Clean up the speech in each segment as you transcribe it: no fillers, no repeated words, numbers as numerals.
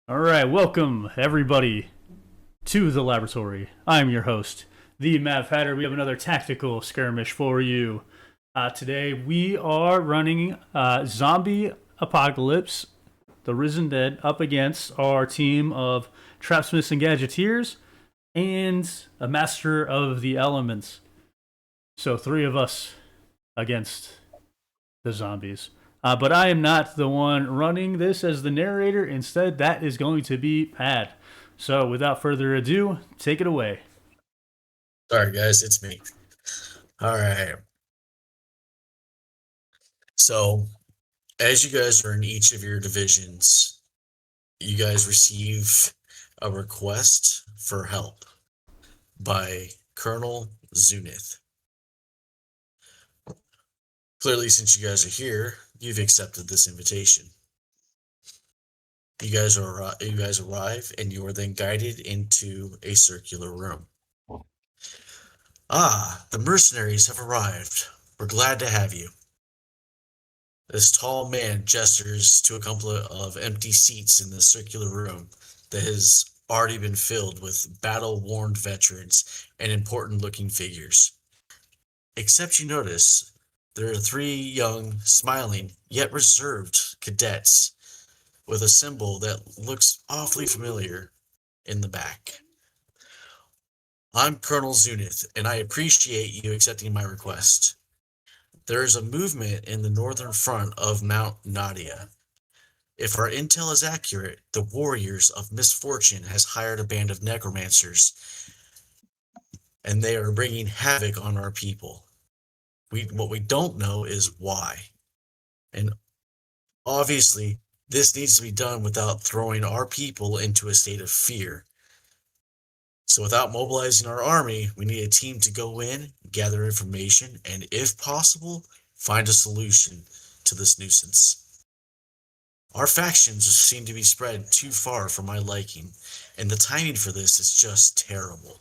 All right, welcome everybody to the laboratory. I'm your host, the Mav Hatter. We have another tactical skirmish for you. Today we are running Zombie Apocalypse, the Risen Dead, up against our team of Trapsmiths and Gadgeteers and a Master of the Elements. So three of us against the zombies. But I am not the one running this as the narrator. Instead, that is going to be Pat. So, without further ado, take it away. Sorry, guys, it's me. All right. So, as you guys are in each of your divisions, you guys receive a request for help by Colonel Zunith. Clearly, since you guys are here, you've accepted this invitation. You guys arrive, and you are then guided into a circular room. Ah, the mercenaries have arrived. We're glad to have you. This tall man gestures to a couple of empty seats in the circular room that has already been filled with battle-worn veterans and important-looking figures. Except you notice there are three young, smiling, yet reserved cadets with a symbol that looks awfully familiar in the back. I'm Colonel Zunith, and I appreciate you accepting my request. There is a movement in the northern front of Mount Nadia. If our intel is accurate, the Warriors of Misfortune has hired a band of necromancers, and they are bringing havoc on our people. What we don't know is why. And obviously, this needs to be done without throwing our people into a state of fear. So without mobilizing our army, we need a team to go in, gather information, and if possible, find a solution to this nuisance. Our factions seem to be spread too far for my liking, and the timing for this is just terrible.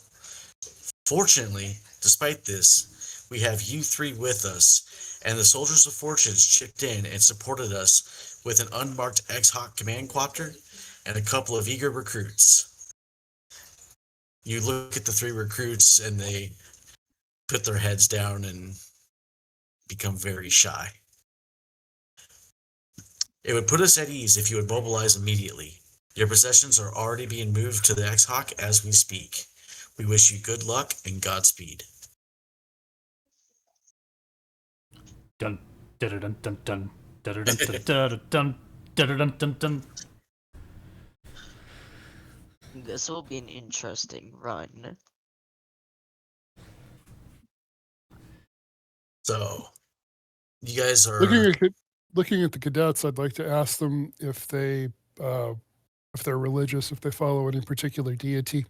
Fortunately, despite this, we have you three with us, and the Soldiers of Fortune chipped in and supported us with an unmarked X-Hawk command quapter and a couple of eager recruits. You look at the three recruits, and they put their heads down and become very shy. It would put us at ease if you would mobilize immediately. Your possessions are already being moved to the X-Hawk as we speak. We wish you good luck and Godspeed. Dun dun dun dun dun dun dun dun dun dun dun dun. This will be an interesting run. So, you guys are Looking at the cadets, I'd like to ask them if they're religious, if they follow any particular deity.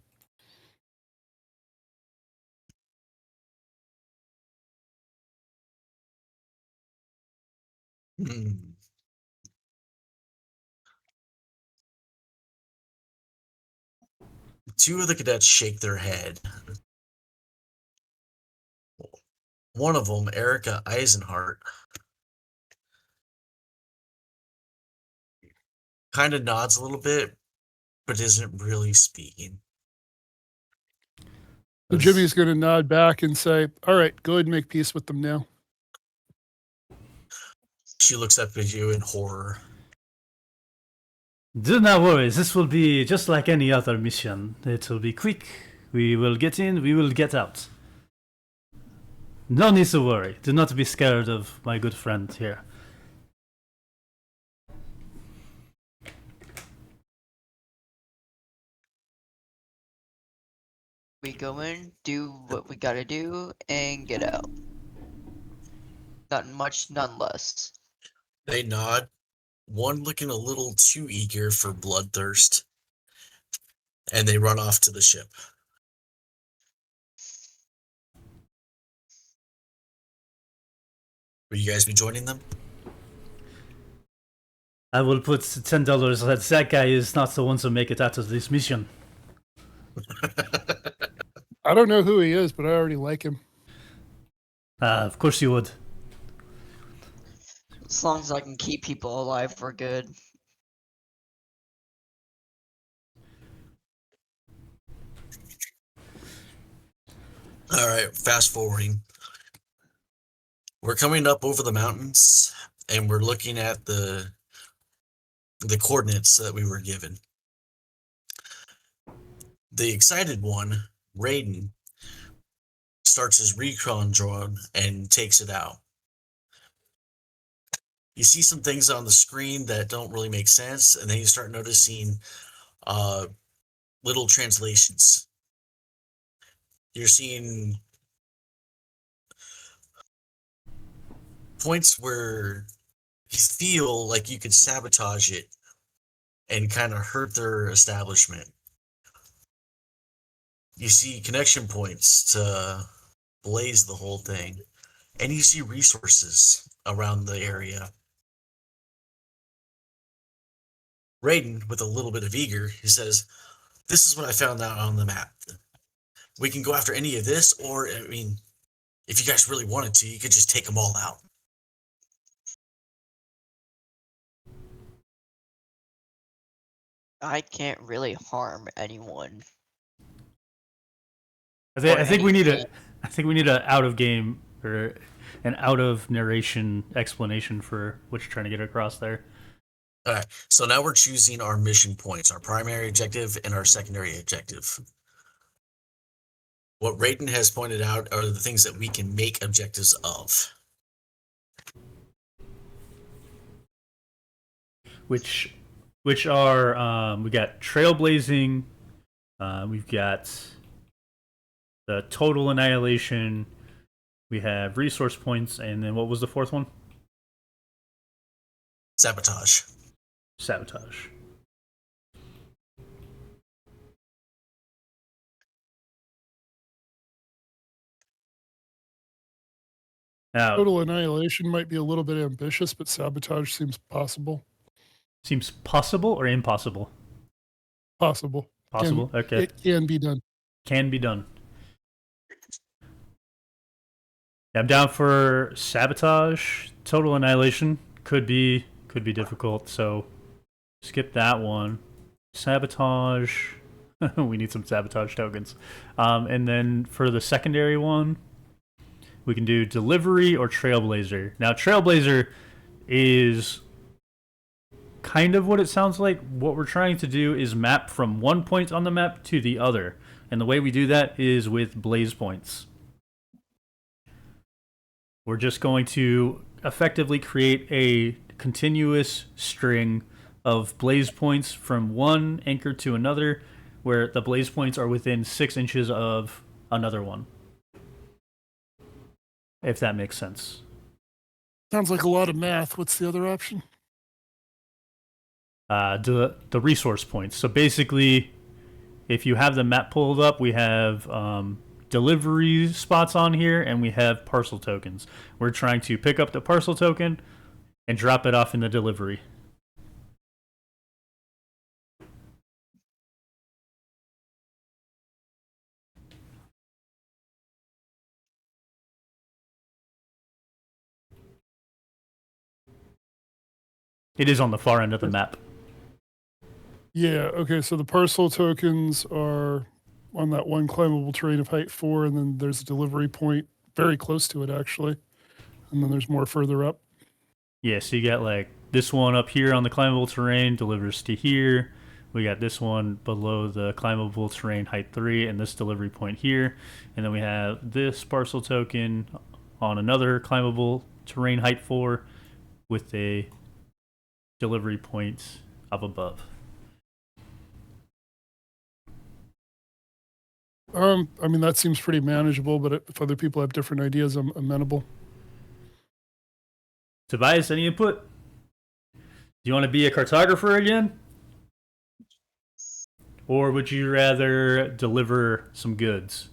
Two of the cadets shake their head. One of them, Erica Eisenhart, kind of nods a little bit, but isn't really speaking. So Jimmy's going to nod back and say, all right, go ahead and make peace with them now. She looks up at you in horror. Do not worry, this will be just like any other mission. It will be quick. We will get in, we will get out. No need to worry. Do not be scared of my good friend here. We go in, do what we gotta do, and get out. Not much, none less. They nod, one looking a little too eager for bloodthirst, and they run off to the ship. Will you guys be joining them? I will put $10 that guy is not the one to make it out of this mission. I don't know who he is, but I already like him. Of course you would. As long as I can keep people alive, we're good. All right, fast forwarding. We're coming up over the mountains, and we're looking at the coordinates that we were given. The excited one, Raiden, starts his recon drone and takes it out. You see some things on the screen that don't really make sense, and then you start noticing little translations. You're seeing points where you feel like you could sabotage it and kind of hurt their establishment. You see connection points to blaze the whole thing, and you see resources around the area. Raiden, with a little bit of eager, he says, "This is what I found out on the map. We can go after any of this, or, I mean, if you guys really wanted to, you could just take them all out." I can't really harm anyone. I think we need anything. I think we need a out of game or an out of narration explanation for what you're trying to get across there. All right, so now we're choosing our mission points, our primary objective and our secondary objective. What Raiden has pointed out are the things that we can make objectives of. Which are we got trailblazing, we've got the total annihilation, we have resource points, and then what was the fourth one? Sabotage. Sabotage. Now, Total annihilation might be a little bit ambitious, but sabotage seems possible. seems possible or impossible? Possible. Possible. Okay. It can be done. Can be done. I'm down for sabotage. Total annihilation could be difficult, so skip that one. Sabotage. We need some sabotage tokens. And then for the secondary one, we can do delivery or trailblazer. Now, trailblazer is kind of what it sounds like. What we're trying to do is map from one point on the map to the other. And the way we do that is with blaze points. We're just going to effectively create a continuous string of blaze points from one anchor to another, where the blaze points are within 6 inches of another one. If that makes sense. Sounds like a lot of math. What's the other option? The resource points. So basically, if you have the map pulled up, we have delivery spots on here, and we have parcel tokens. We're trying to pick up the parcel token and drop it off in the delivery. It is on the far end of the map. Yeah, okay, so the parcel tokens are on that one climbable terrain of height 4, and then there's a delivery point very close to it, actually. And then there's more further up. Yeah, so you got like this one up here on the climbable terrain delivers to here. We got this one below the climbable terrain height 3 and this delivery point here. And then we have this parcel token on another climbable terrain height 4 with a delivery point up above. I mean, that seems pretty manageable, but if other people have different ideas, I'm amenable. Tobias, any input? Do you want to be a cartographer again? Or would you rather deliver some goods?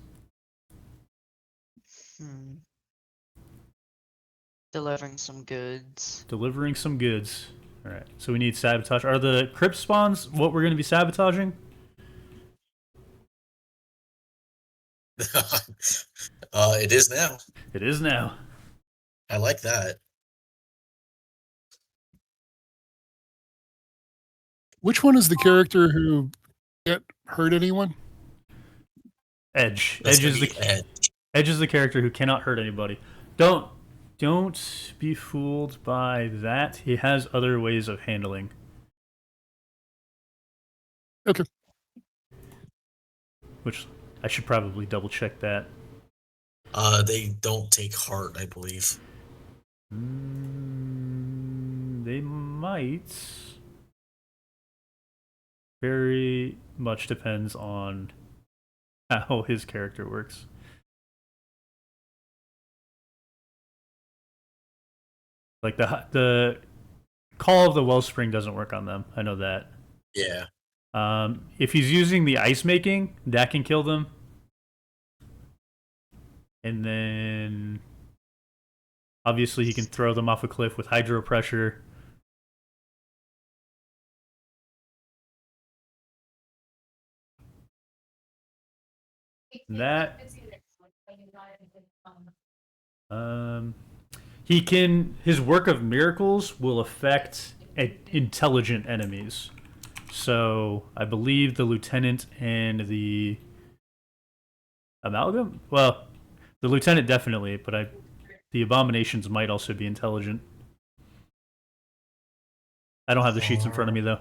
Delivering some goods. Delivering some goods. All right. So we need sabotage. Are the crypt spawns what we're going to be sabotaging? It is now. It is now. I like that. Which one is the character who can't hurt anyone? Edge. That's Edge is gonna be the Edge. Edge is the character who cannot hurt anybody. Don't be fooled by that. He has other ways of handling. Okay. Which I should probably double check that. They don't take heart, I believe. They might. Very much depends on how his character works. Like the Call of the Wellspring doesn't work on them. I know that. Yeah. If he's using the ice making, that can kill them. And then obviously he can throw them off a cliff with hydro pressure. That he can, his work of miracles will affect intelligent enemies. So I believe the lieutenant and the amalgam. Well, the lieutenant definitely, but the abominations might also be intelligent. I don't have the sheets in front of me though.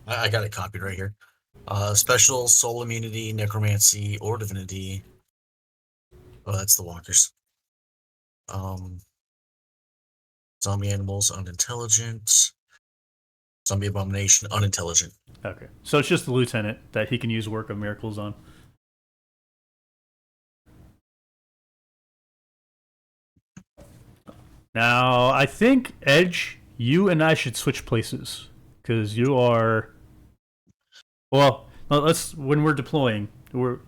I got it copied right here. Special soul immunity, necromancy, or divinity. Oh, that's the walkers. Zombie animals, unintelligent. Zombie abomination, unintelligent. Okay, so it's just the lieutenant that he can use work of miracles on. Now, I think Edge, you and I should switch places because you are. Well, let's when we're deploying, we're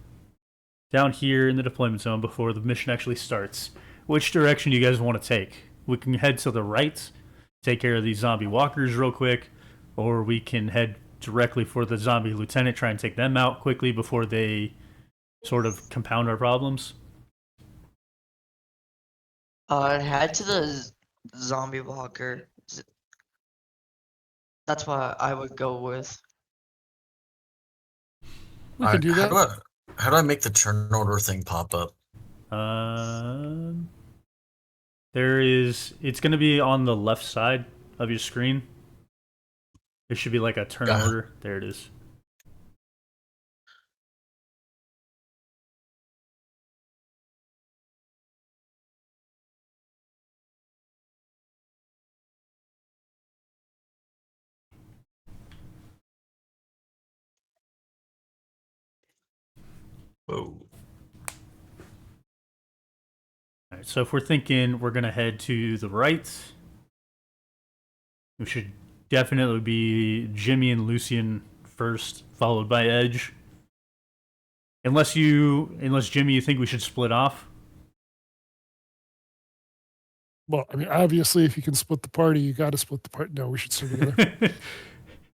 down here in the deployment zone before the mission actually starts. Which direction do you guys want to take? We can head to the right, take care of these zombie walkers real quick, or we can head directly for the zombie lieutenant, try and take them out quickly before they sort of compound our problems. Head to the zombie walker. That's what I would go with. We can do that. How do I make the turn order thing pop up? It's going to be on the left side of your screen. There should be like a turn order. There it is. Whoa. All right, so if we're thinking we're going to head to the right, we should definitely be Jimmy and Lucian first, followed by Edge. Unless Jimmy, you think we should split off? Well, I mean, obviously, if you can split the party, you got to split the party. No, we should stay together.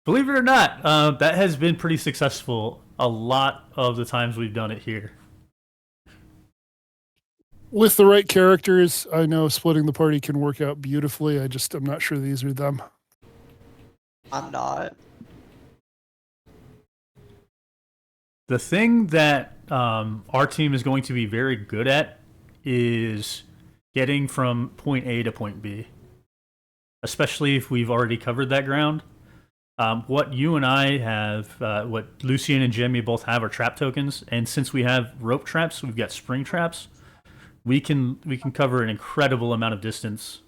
Believe it or not, that has been pretty successful a lot of the times we've done it here. With the right characters, I know splitting the party can work out beautifully. I'm not sure these are them. I'm not. The thing that our team is going to be very good at is getting from point A to point B, especially if we've already covered that ground. What you and I have, what Lucian and Jimmy both have are trap tokens, and since we have rope traps, we've got spring traps. We can cover an incredible amount of distance,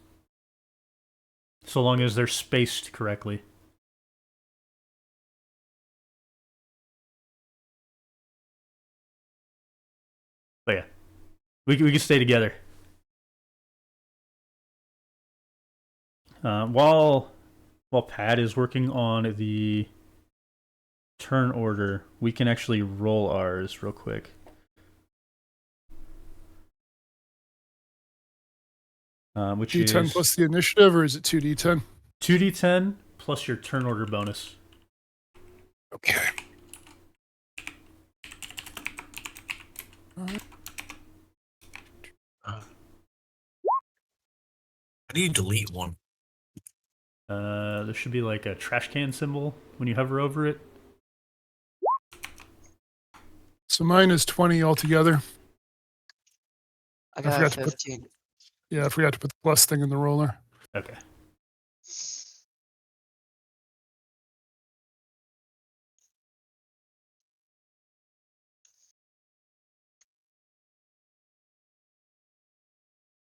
so long as they're spaced correctly. But yeah, we can stay together. While Pat is working on the turn order, we can actually roll ours real quick. Which D10 is plus the initiative, or is it 2D10? 2d10 plus your turn order bonus. Okay. How do you delete one? There should be like a trash can symbol when you hover over it. So mine is 20 altogether. I forgot got to put- 15. Yeah, I forgot to put the plus thing in the roller. Okay.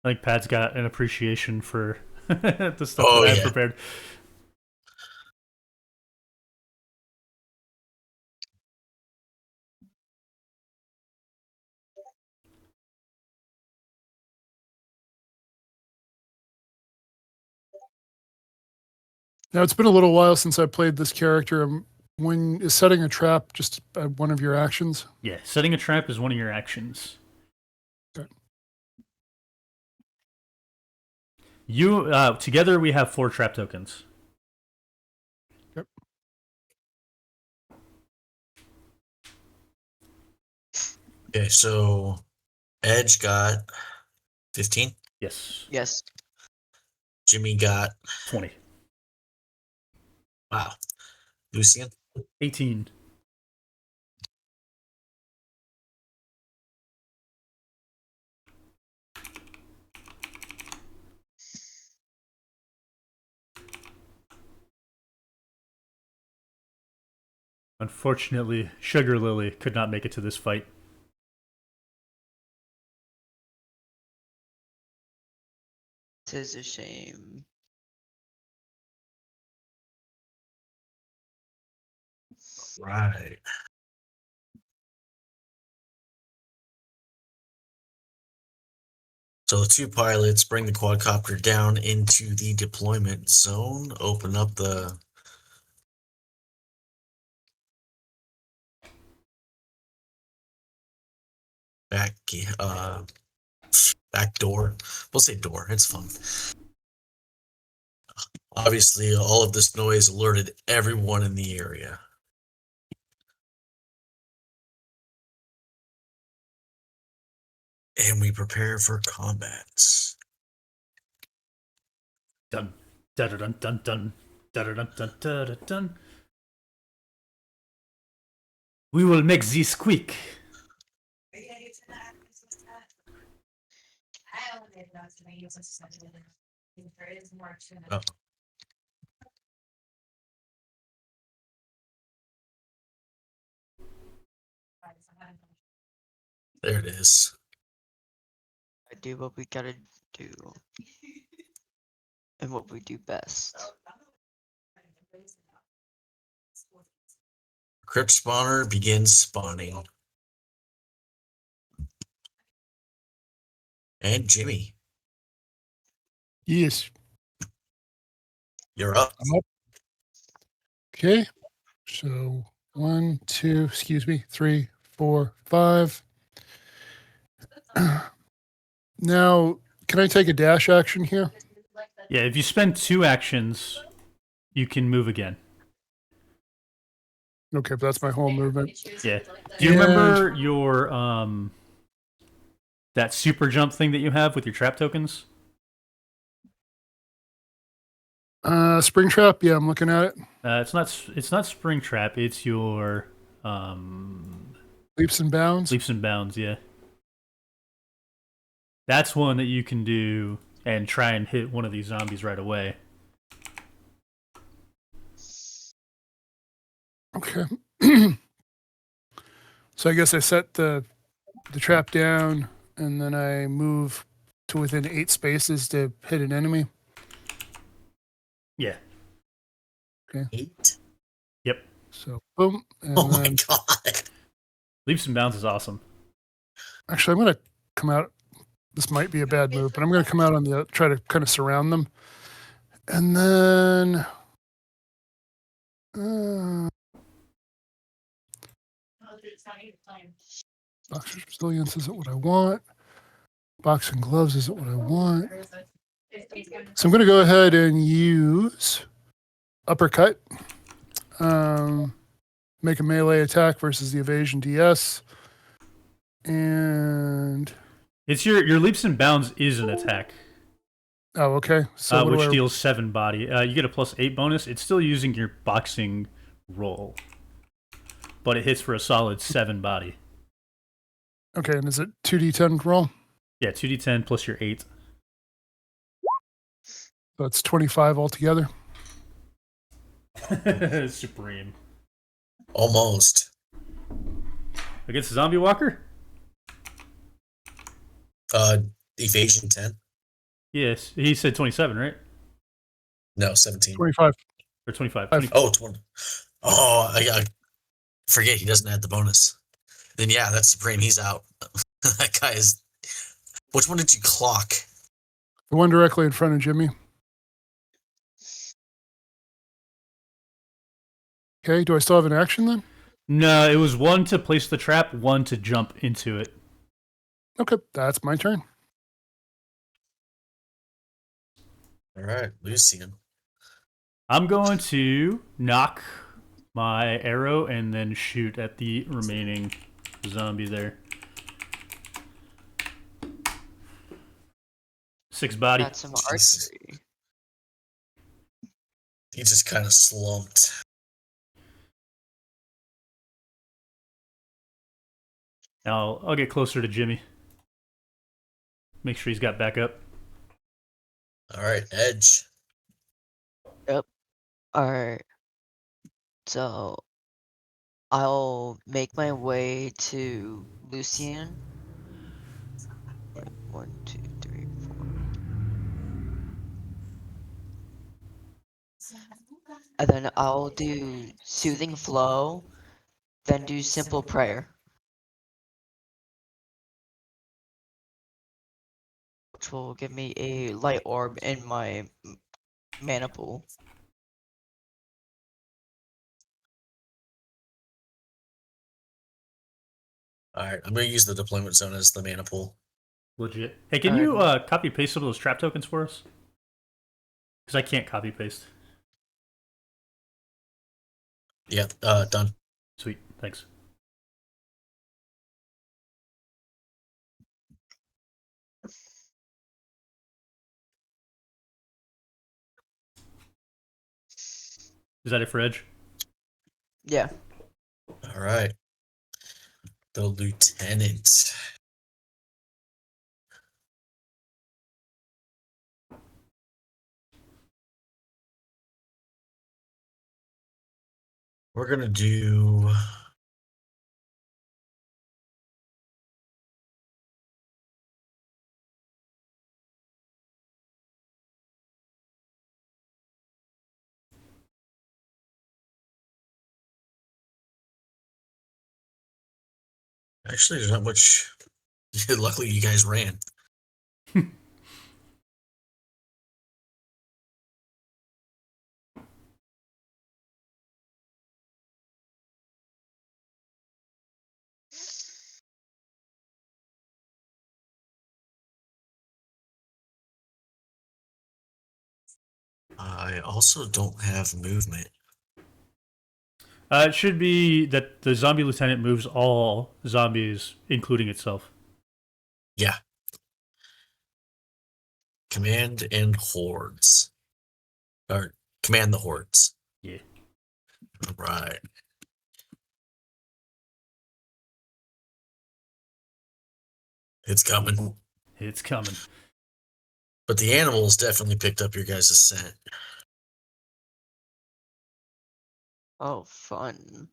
I think Pat's got an appreciation for the stuff Oh, that I yeah. prepared. Now, it's been a little while since I played this character. When is setting a trap just one of your actions? Yeah, setting a trap is one of your actions. Okay. You together we have 4 trap tokens. Yep. Okay, so Edge got 15. Yes. Yes. Jimmy got 20. wow. Lucian 18. Unfortunately, Sugar Lily could not make it to this fight. Tis a shame. right. So the 2 pilots bring the quadcopter down into the deployment zone. Open up the back back door. We'll say door. It's fun. Obviously, all of this noise alerted everyone in the area. And we prepare for combat. Dun dun dun dun dun dun dun dun dun dun. We will make this quick. Oh. There it is. I do what we gotta do. And what we do best. Crypt spawner begins spawning. And Jimmy, Yes. you're up. I'm up. Okay. So 1, 2, 3, 4, 5. Now, can I take a dash action here? Yeah, if you spend 2 actions, you can move again. Okay, but that's my whole movement. Yeah. Do you remember your that super jump thing that you have with your trap tokens? Spring trap. Yeah, I'm looking at it. It's not spring trap. It's your Leaps and bounds. leaps and bounds. Yeah, that's one that you can do and try and hit one of these zombies right away. Okay. So I guess I set the trap down, and then I move to within 8 spaces to hit an enemy. Yeah. 8. Yep. So boom. And Oh my then, god. Leaps and bounds is awesome. actually, I'm gonna come out. This might be a bad move, but I'm gonna come out on the try to kind of surround them, and then. Boxer's resilience isn't what I want. Boxing gloves isn't what I want. So I'm going to go ahead and use uppercut. Make a melee attack versus the evasion DS. And It's your leaps and bounds is an attack, oh, okay. So what which do I, deals 7 body. You get a +8 bonus. It's still using your boxing roll, but it hits for a solid 7 body. okay, and is it 2d10 roll? Yeah, 2d10 plus your 8. That's 25 altogether. Supreme. Almost. Against the zombie walker? Evasion 10? Yes. He said 27, right? No, 17. 25. Or 25. Five. 25. Oh, 20. Oh, I forget he doesn't add the bonus. Then yeah, that's Supreme. He's out. That guy is. Which one did you clock? The one directly in front of Jimmy. Okay, do I still have an action then? No, it was 1 to place the trap, 1 to jump into it. Okay, that's my turn. All right, Lucian. I'm going to knock my arrow and then shoot at the remaining zombie there. 6 body. Got some archery. He just kind of slumped. I'll get closer to Jimmy. Make sure he's got backup. All right, Edge. Alright. So I'll make my way to Lucian. 1, 2, 3, 4. And then I'll do Soothing Flow, then do Simple Prayer. Which will give me a light orb in my mana pool. All right, I'm going to use the deployment zone as the mana pool. Legit. Hey, can you copy paste some of those trap tokens for us? Because I can't copy paste. Yeah, done. Sweet. Thanks. Is that it for Edge? Yeah. All right. The Lieutenant. We're going to do... Actually, there's not much... Luckily, you guys ran. I also don't have movement. It should be that the zombie lieutenant moves all zombies, including itself. Yeah. Command and hordes. Or command the hordes. Yeah. All right. It's coming. It's coming. But the animals definitely picked up your guys' scent. Oh, fun.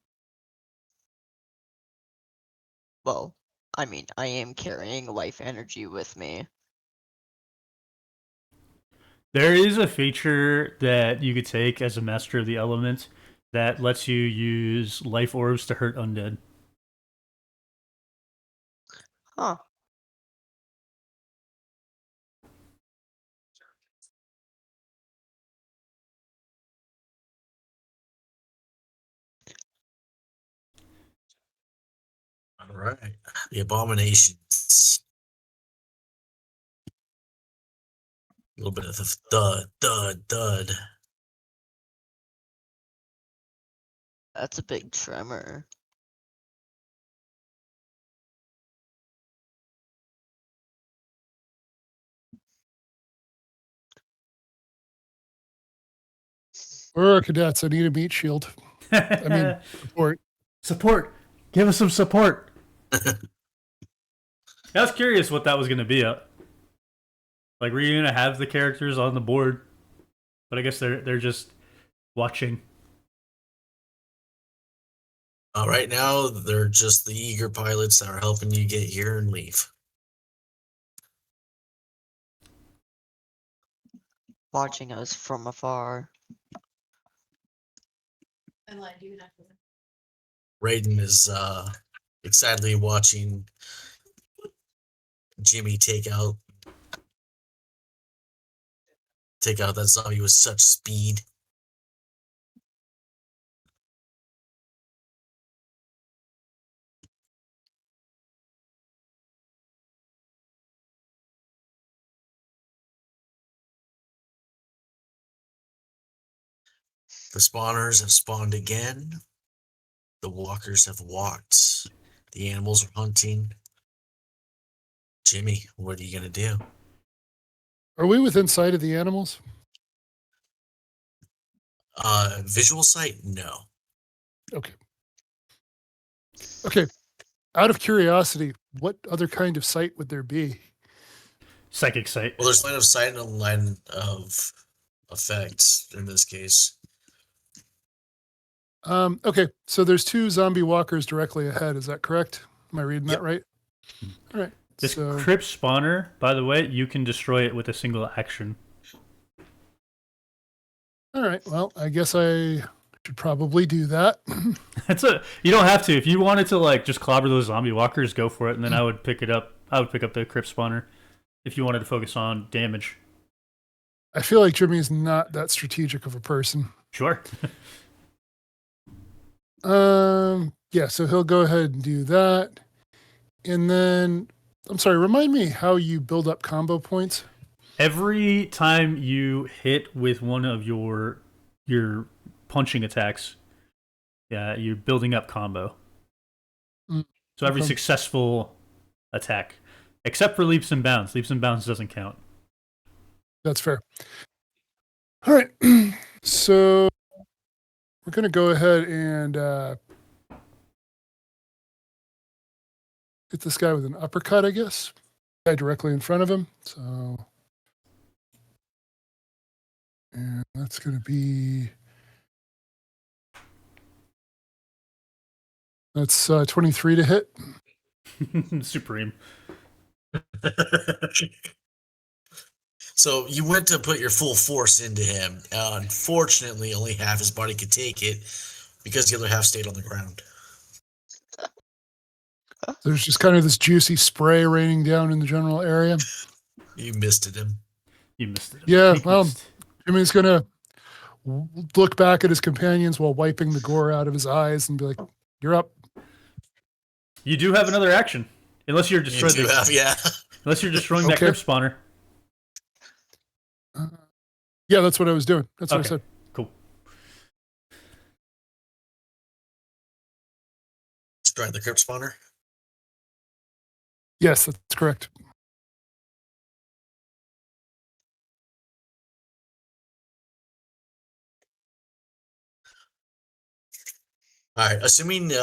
Well, I mean, I am carrying life energy with me. There is a feature that you could take as a master of the element that lets you use life orbs to hurt undead. Huh. All right. The abominations. A little bit of the thud, thud, thud. That's a big tremor. Where are cadets? I need a meat shield. I mean, support. Support. Give us some support. I was curious what that was going to be. Like, were you going to have the characters on the board? But I guess they're just watching. Right now, they're just the eager pilots that are helping you get here and leave. Watching us from afar. Raiden is excitedly watching Jimmy take out that zombie with such speed. The spawners have spawned again. The walkers have walked. The animals are hunting. Jimmy, what are you gonna do? Are we within sight of the animals? Visual sight? No. Okay. Okay. Out of curiosity, what other kind of sight would there be? Psychic sight. Well, there's line of sight and a line of effect in this case. Okay, so there's 2 zombie walkers directly ahead. Is that correct? Am I reading Yep. that right? All right. This So, crypt spawner, by the way, you can destroy it with a single action. all right. Well, I guess I should probably do that. You don't have to. If you wanted to like just clobber those zombie walkers, go for it, and then I would pick it up. I would pick up the crypt spawner if you wanted to focus on damage. I feel like Jimmy's not that strategic of a person. Sure. Yeah, so he'll go ahead and do that. And then, I'm sorry, remind me how you build up combo points. Every time you hit with one of your punching attacks, yeah, you're building up combo. So every Okay. successful attack, except for leaps and bounds. Leaps and bounds doesn't count. That's fair. All right. So we're going to go ahead and hit this guy with an uppercut, I guess. Guy directly in front of him. So, and that's going to be, that's 23 to hit. Supreme. So you went to put your full force into him. Unfortunately, only half his body could take it because the other half stayed on the ground. There's just kind of this juicy spray raining down in the general area. You misted him. You missed it. Yeah, You well, missed. Jimmy's going to look back at his companions while wiping the gore out of his eyes and be like, "You're up." You do have another action, unless you're You destroying do have, yeah. unless you're destroying that Okay. crypt spawner. Yeah, that's what I was doing. That's what I Okay. said. Cool. Destroying the crypt spawner. Yes, that's correct. All right, assuming that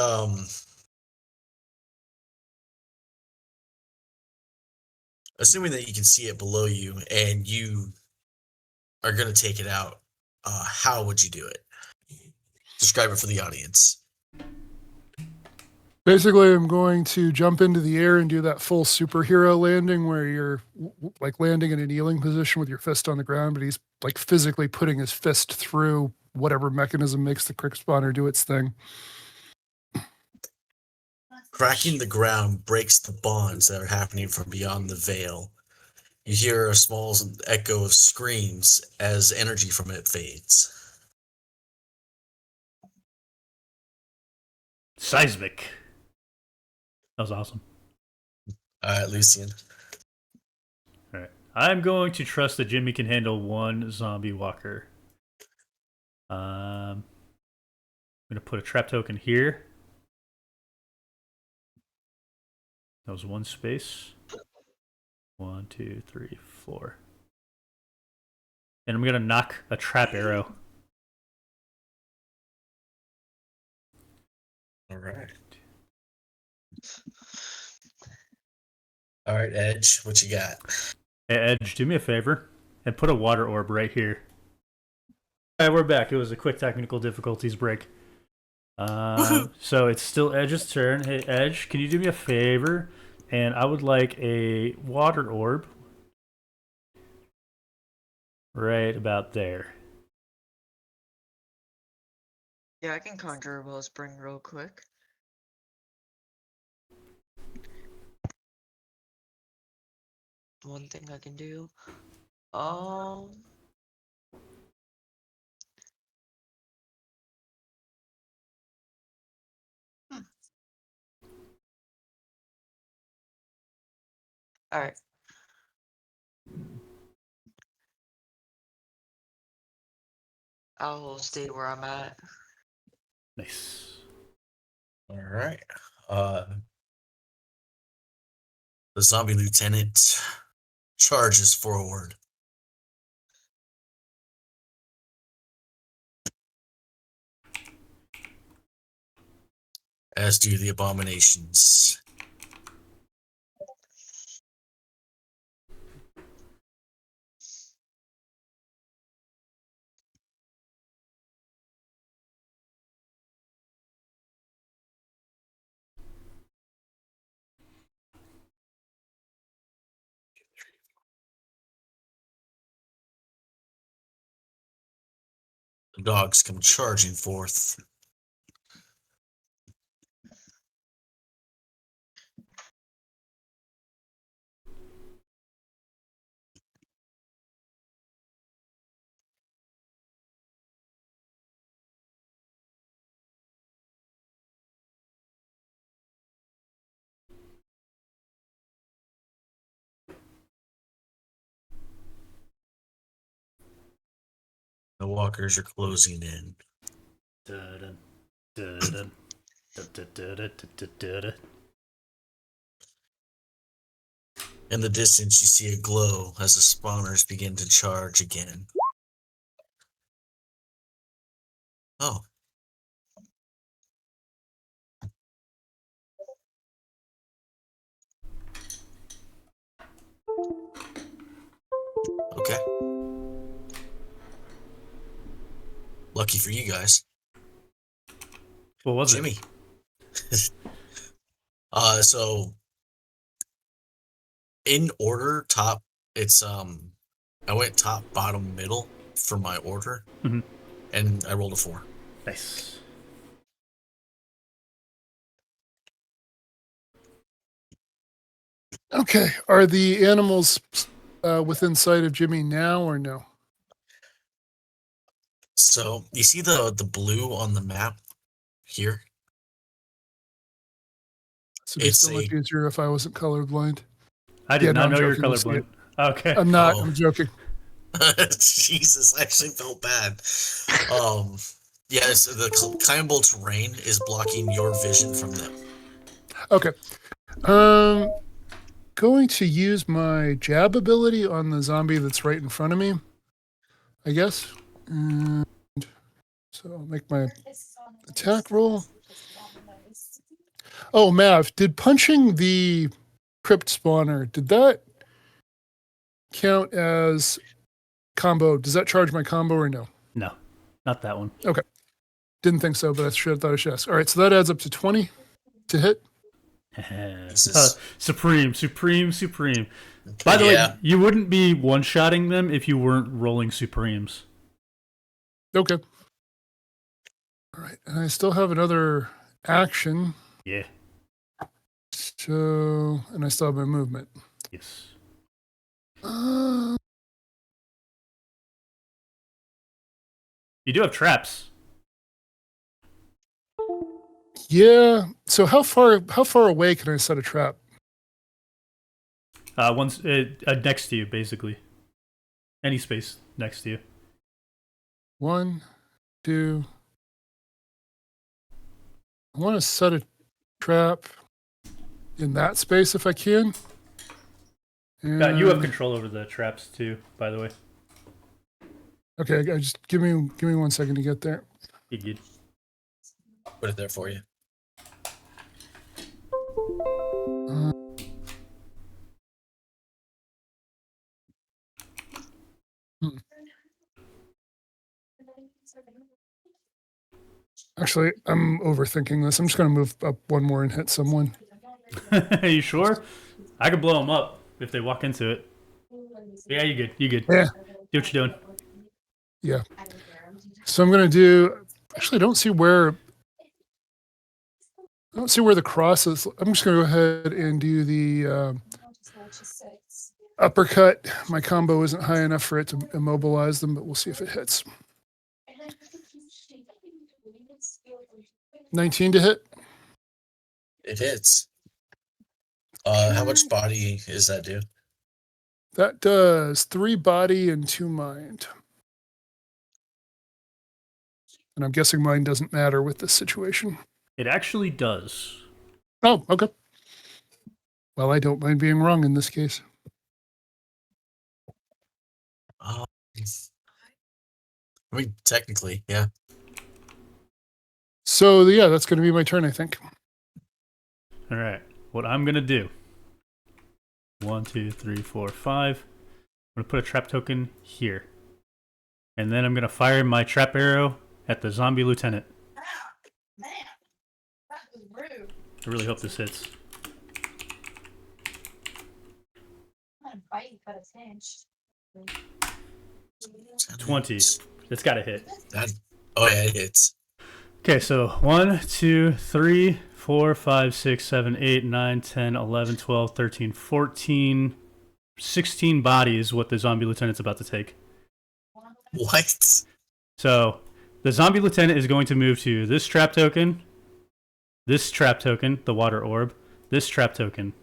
you can see it below you and you are going to take it out, how would you do it? Describe it for the audience. Basically, I'm going to jump into the air and do that full superhero landing where you're like landing in a kneeling position with your fist on the ground, but he's like physically putting his fist through whatever mechanism makes the crypt spawner do its thing. Cracking the ground breaks the bonds that are happening from beyond the veil. You hear a small echo of screams as energy from it fades. Seismic. That was awesome. Lucian. All right. I'm going to trust that Jimmy can handle one zombie walker. I'm going to put a trap token here. That was one space. 1, 2, 3, 4. And I'm going to knock a trap arrow. All right. All right, Edge, what you got? Hey, Edge, do me a favor and put a water orb right here. All right, we're back. It was a quick technical difficulties break. So it's still Edge's turn. Hey, Edge, can you do me a favor? And I would like a water orb right about there. Yeah, I can conjure a wellspring real quick. One thing I can do. Alright. I'll stay where I'm at. Nice. All right. The zombie lieutenant charges forward. As do the abominations. The dogs come charging forth. The walkers are closing in. Dun, dun, dun, dun, dun, dun, dun, dun, dun, dun. In the distance, you see a glow as the spawners begin to charge again. Oh. Okay. Lucky for you guys. What was it? Jimmy. So in order, top, it's I went top, bottom, middle for my order, and I rolled a 4. Nice. Okay. Are the animals within sight of Jimmy now or no? So you see the blue on the map here? So it'd be It's so much easier if I wasn't colorblind. I did Yeah, no, not I'm know you're joking. You'll see colorblind. Okay. I'm not. Oh. I'm joking. Jesus, I actually felt bad. Yes, the climbable terrain is blocking your vision from them. Okay. Going to use my jab ability on the zombie that's right in front of me, I guess. And so I'll make my attack roll. Oh, Mav, did punching the crypt spawner, did that count as combo? Does that charge my combo or no? No, not that one. Okay. Didn't think so, but I thought I should ask. All right, so that adds up to 20 to hit. Supreme. By the way, you wouldn't be one-shotting them if you weren't rolling supremes. Okay. All right, and I still have another action. Yeah. So, and I still have my movement. Yes. You do have traps. Yeah. So how far away can I set a trap? Once next to you, basically. Any space next to you. 1, 2. I want to set a trap in that space if I can. And, You have control over the traps too, by the way. Okay, just give me 1 second to get there. You good? Put it there for you. Actually, I'm overthinking this. I'm just going to move up one more and hit someone. Are you sure? I could blow them up if they walk into it. Yeah, you good. You good. Yeah. Do what you're doing. Yeah. So I'm going to do. Actually, I don't see where the cross is. I'm just going to go ahead and do the uppercut. My combo isn't high enough for it to immobilize them, but we'll see if it hits. 19 to hit. It hits. How much body is that do? That does 3 body and 2 mind. And I'm guessing mine doesn't matter with this situation. It actually does. Oh, okay. Well, I don't mind being wrong in this case. I mean, technically, yeah. So, yeah, that's going to be my turn, I think. All right. What I'm going to do. 1, 2, 3, 4, 5. I'm going to put a trap token here. And then I'm going to fire my trap arrow at the zombie lieutenant. Man, that was rude. I really hope this hits. I'm gonna bite you, but it's hinged. 20. It's got to hit. Oh, yeah, it hits. Okay, so 1, 2, 3, 4, 5, 6, 7, 8, 9, 10, 11, 12, 13, 14, 16 bodies what the zombie lieutenant's about to take. What? So the zombie lieutenant is going to move to this trap token, the water orb, this trap token,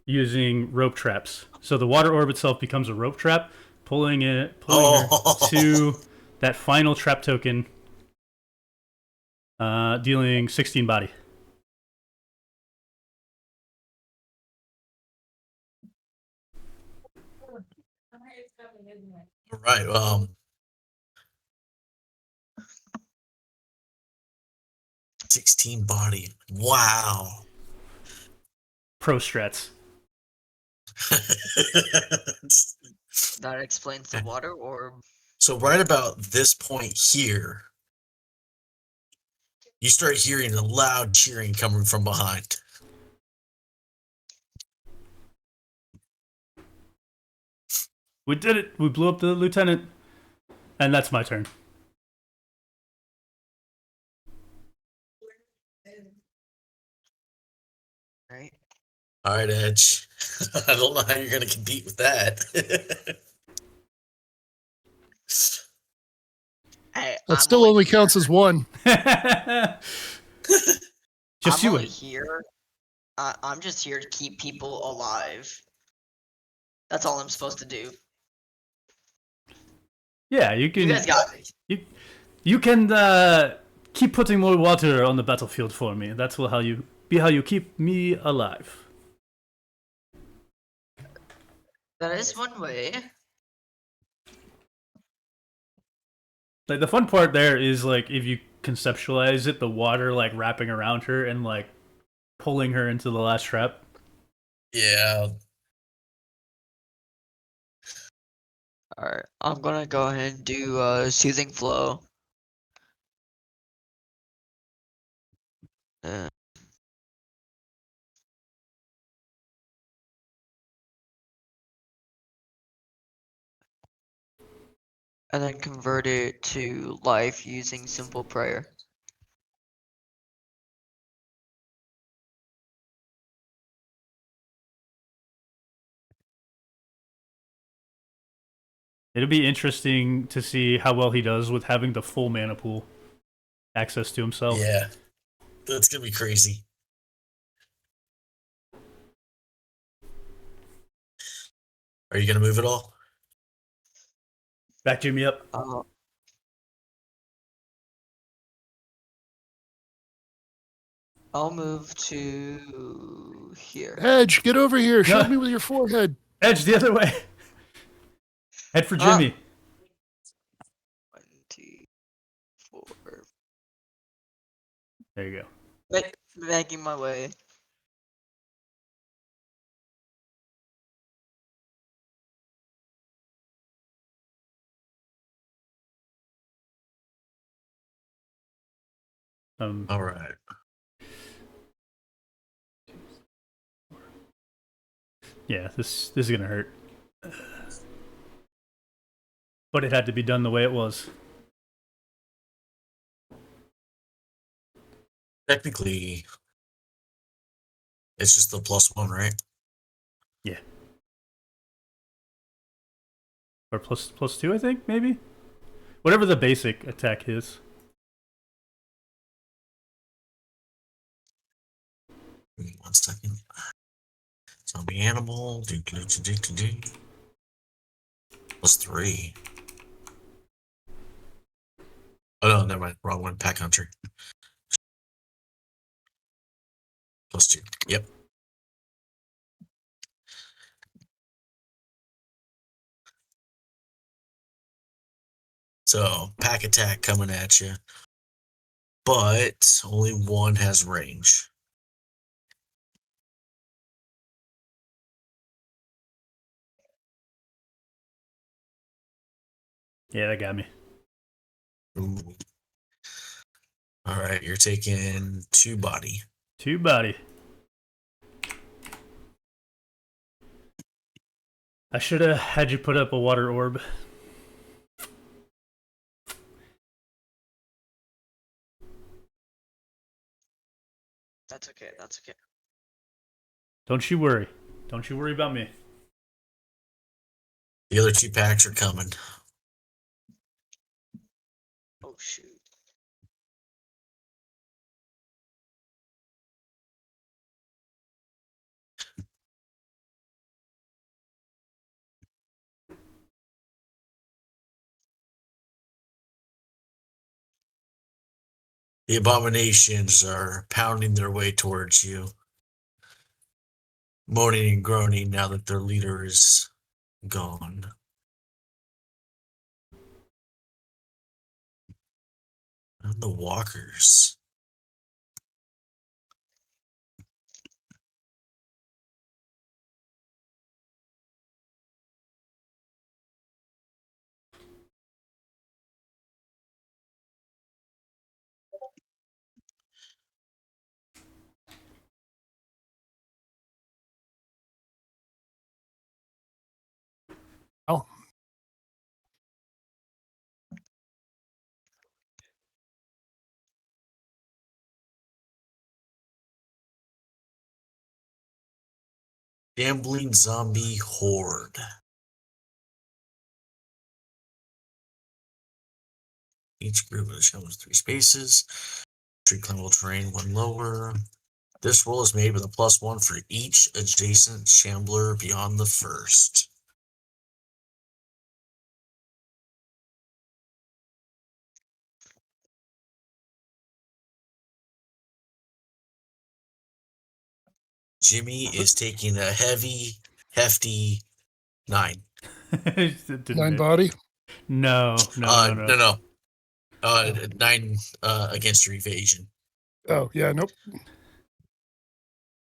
using rope traps. So the water orb itself becomes a rope trap, pulling her to that final trap token, dealing 16 body. All right. 16 body. Wow. Pro strats. That explains the water orb. So right about this point here, you start hearing a loud cheering coming from behind. We did it. We blew up the lieutenant. And that's my turn. Right? All right, Edge. I don't know how you're going to compete with that. Hey, That still only counts as 1. Just I'm you only wait. here. I'm just here to keep people alive. That's all I'm supposed to do. Yeah, you can. You guys got me. You can keep putting more water on the battlefield for me. That's how you keep me alive. That is one way. Like the fun part there is like if you conceptualize it, the water like wrapping around her and like pulling her into the last trap. Yeah. Alright, I'm gonna go ahead and do Soothing Flow. Uh, and then convert it to life using Simple Prayer. It'll be interesting to see how well he does with having the full mana pool access to himself. Yeah. That's going to be crazy. Are you going to move it all? Back Jimmy up. I'll move to here. Edge, get over here. Show me with your forehead. Edge, the other way. Head for Jimmy. 24. There you go. Making my way. All right. Yeah, this is gonna hurt. But it had to be done the way it was. Technically, it's just the +1, right? Yeah. Or +2, I think, maybe? Whatever the basic attack is. Give me 1 second. Zombie animal. +3. Oh no, never mind. Wrong one. Pack hunter. +2. Yep. So pack attack coming at you, but only one has range. Yeah, that got me. Ooh. All right, you're taking 2 body. 2 body. I should have had you put up a water orb. That's okay. That's okay. Don't you worry. Don't you worry about me. The other 2 packs are coming. Oh shoot. The abominations are pounding their way towards you, moaning and groaning now that their leader is gone. And the walkers. Oh, Gambling zombie horde. Each group is shown with 3 spaces. Tree climbable terrain 1 lower. This roll is made with a +1 for each adjacent shambler beyond the first. Jimmy is taking a hefty 9. It didn't 9 hit. body. No. No. 9 against your evasion. Oh, yeah, nope.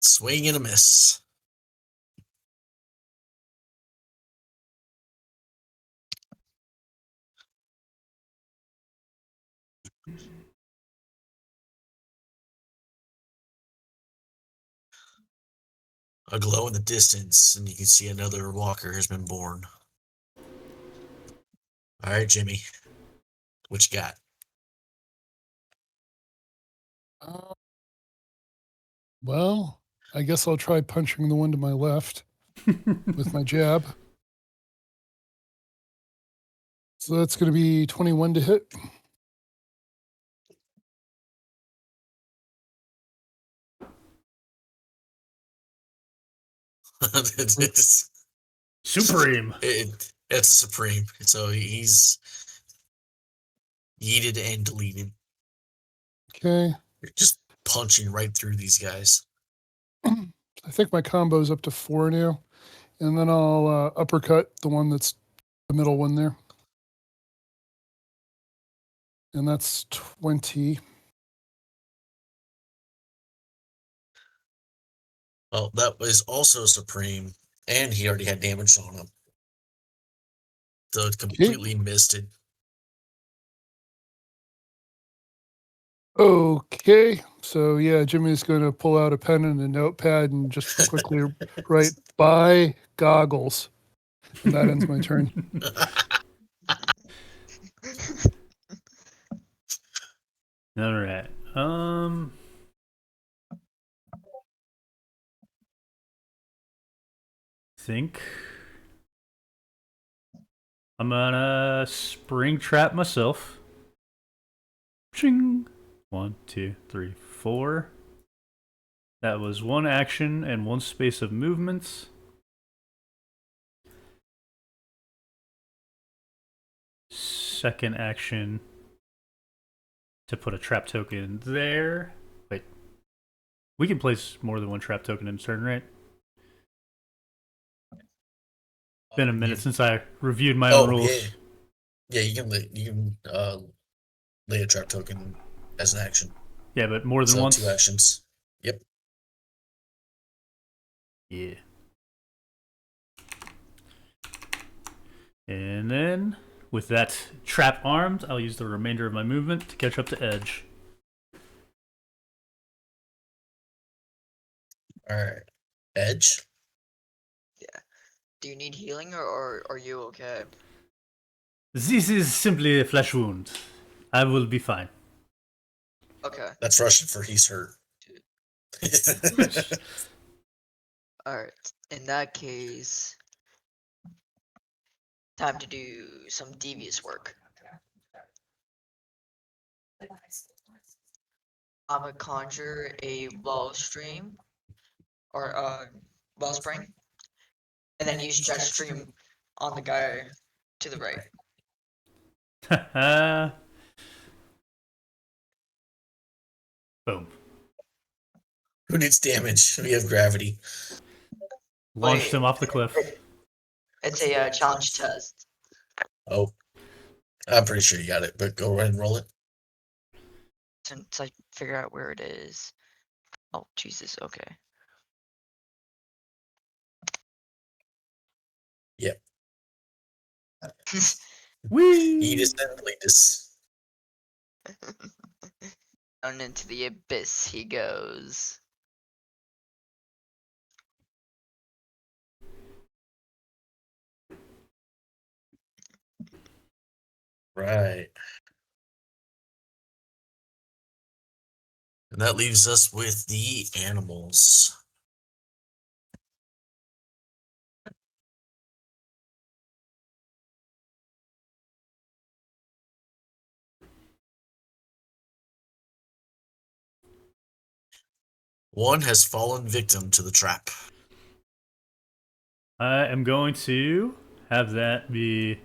Swing and a miss. A glow in the distance, and you can see another walker has been born. All right, Jimmy. What you got? Well, I guess I'll try punching the one to my left with my jab. So that's going to be 21 to hit. it's Supreme. it's a supreme. So he's yeeted and deleted. Okay. You're just punching right through these guys. I think my combo's up to 4 now. And then I'll uppercut the one that's the middle one there. And that's 20. Well, that was also supreme, and he already had damage on him. So it completely missed it. Okay, so yeah, Jimmy's going to pull out a pen and a notepad and just quickly write "buy goggles," and that ends my turn. All right. Think I'm gonna spring trap myself. Ching. 1, 2, 3, 4. That was one action and one space of movements. Second action to put a trap token there. Wait. We can place more than one trap token in a turn, right? Been a minute since I reviewed my own rules. Yeah, you can lay a trap token as an action. Yeah, but more than So once. 2 actions. Yep. Yeah. And then, with that trap armed, I'll use the remainder of my movement to catch up to Edge. All right. Edge. Do you need healing or are you okay? This is simply a flesh wound. I will be fine. Okay. That's Russian for he's hurt. Alright. In that case, time to do some devious work. I'm gonna conjure a wellstream or wellspring, and then use jet stream on the guy to the right. Boom. Who needs damage? We have gravity. Launched him off the cliff. It's a challenge test. Oh, I'm pretty sure you got it, but go ahead and roll it. Since I figure out where it is. Oh Jesus. Okay. Yep. Whee! He just just. Down into the abyss he goes. Right. And that leaves us with the animals. One has fallen victim to the trap. I am going to have that be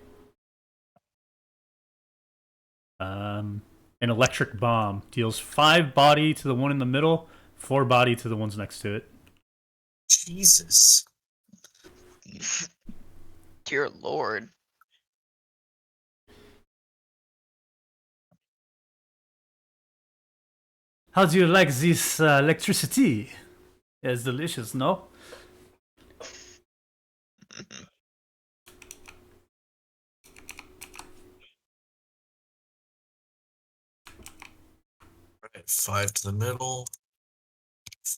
an electric bomb. Deals 5 body to the one in the middle, 4 body to the ones next to it. Jesus. Dear Lord. How do you like this electricity? It's delicious, no? Right, 5 to the middle,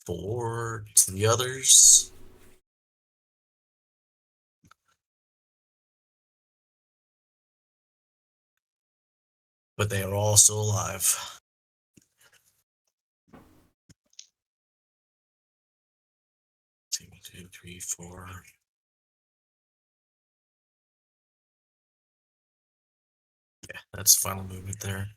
4 to the others. But they are all still alive. Two, 3, 4. Yeah, that's final movement there.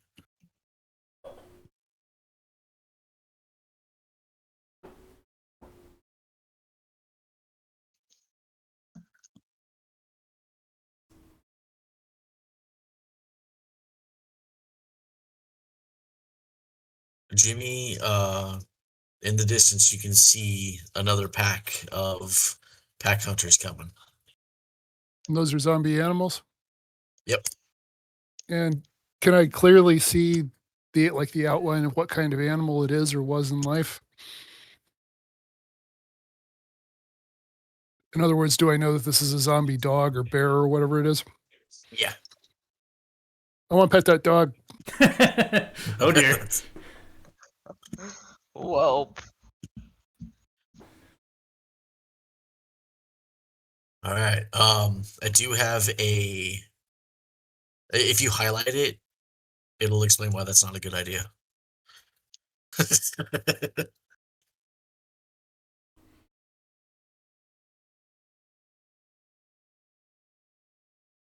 Jimmy, in the distance, you can see another pack of pack hunters coming. And those are zombie animals. Yep. And can I clearly see the outline of what kind of animal it is or was in life? In other words, do I know that this is a zombie dog or bear or whatever it is? Yeah. I want to pet that dog. Oh dear. Well, All right. I do have a. If you highlight it, it'll explain why that's not a good idea.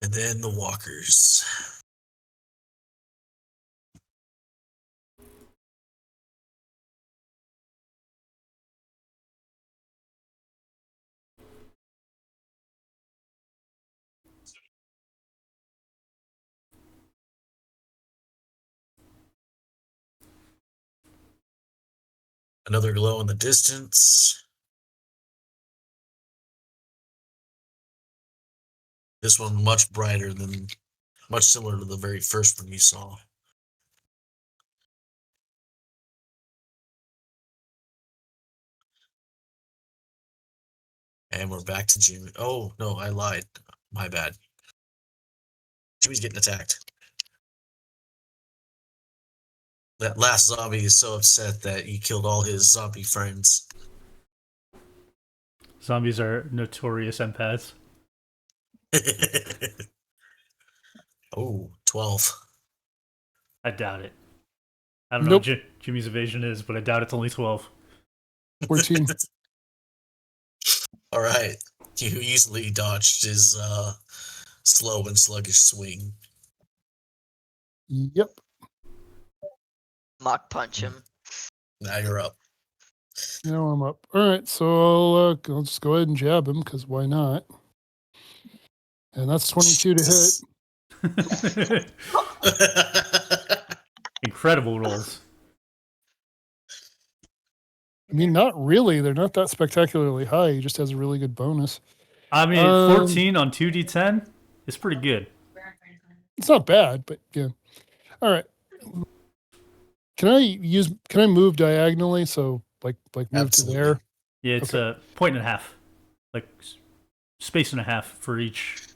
And then the walkers. Another glow in the distance. This one much brighter than, much similar to the very first one you saw. And we're back to Jimmy. Oh, no, I lied. My bad. Jimmy's getting attacked. That last zombie is so upset that he killed all his zombie friends. Zombies are notorious empaths. Oh, 12. I doubt it. I don't know Nope. what Jimmy's evasion is, but I doubt it's only 12. 14. All right. You easily dodged his slow and sluggish swing. Yep. mock punch him. Now you're up. Now I'm up. All right, so I'll just go ahead and jab him because why not? And that's 22 to hit. Incredible rolls. I mean, not really. They're not that spectacularly high. He just has a really good bonus. I mean, 14 on 2d10 is pretty good. It's not bad, but yeah. All right. Can I move diagonally? So like move Absolutely. to there. Yeah, it's Okay. a point and a half. Like space and a half for each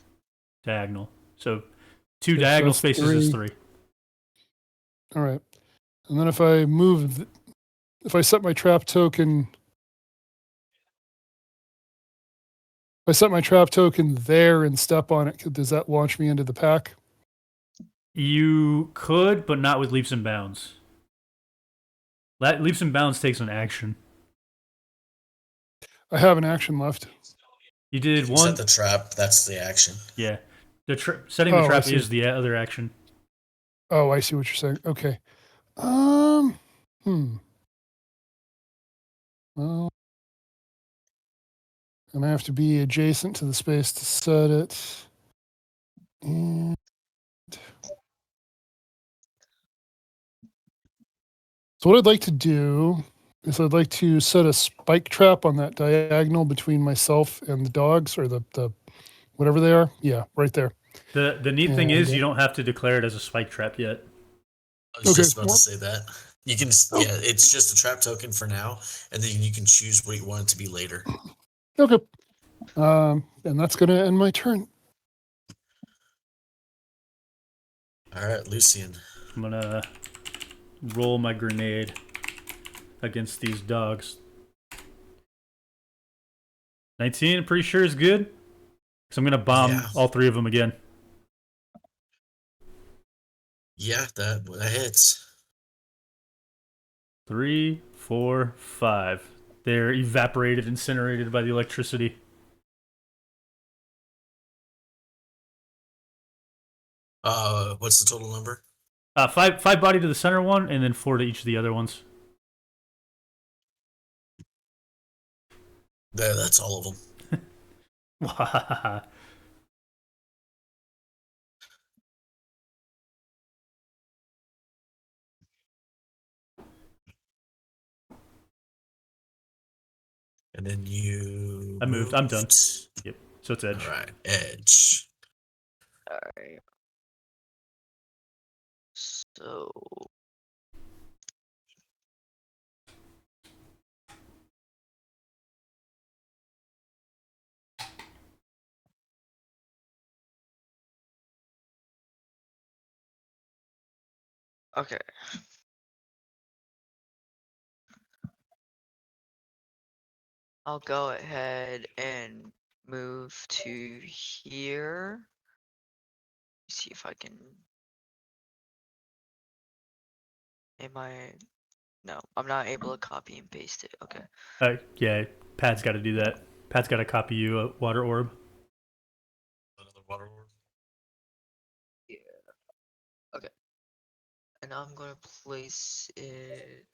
diagonal. So two Okay, so diagonal that's spaces is 3. All right. And then if I move, if I set my trap token, if I set my trap token there and step on it, does that launch me into the pack? You could, but not with leaps and bounds. Leaps and bounds takes an action. I have an action left. You did If you one. set the trap, that's the action. Yeah. Setting the Oh, I trap see. is the other action. Oh, I see what you're saying. Okay. Well, and I have to be adjacent to the space to set it. And so what I'd like to do is I'd like to set a spike trap on that diagonal between myself and the dogs, or the whatever they are. Yeah, right there. The neat thing is And, you don't have to declare it as a spike trap yet. I was Okay, just about well- to say that. You can, yeah, it's just a trap token for now, and then you can choose what you want it to be later. Okay. And that's going to end my turn. All right, Lucian. I'm gonna roll my grenade against these dogs. 19, I'm pretty sure is good. Because I'm gonna bomb Yeah. all 3 of them again. Yeah, that hits. 3, 4, 5. They're evaporated, incinerated by the electricity. What's the total number? 5 body to the center one, and then 4 to each of the other ones. There, that's all of them. And then you. I moved. I'm done. Yep. So it's edge. All right, edge. Alright. So okay. I'll go ahead and move to here. See if I can. Am I? No, I'm not able to copy and paste it. Okay. Yeah, Pat's got to do that. Pat's got to copy you a water orb. Another water orb. And I'm gonna place it.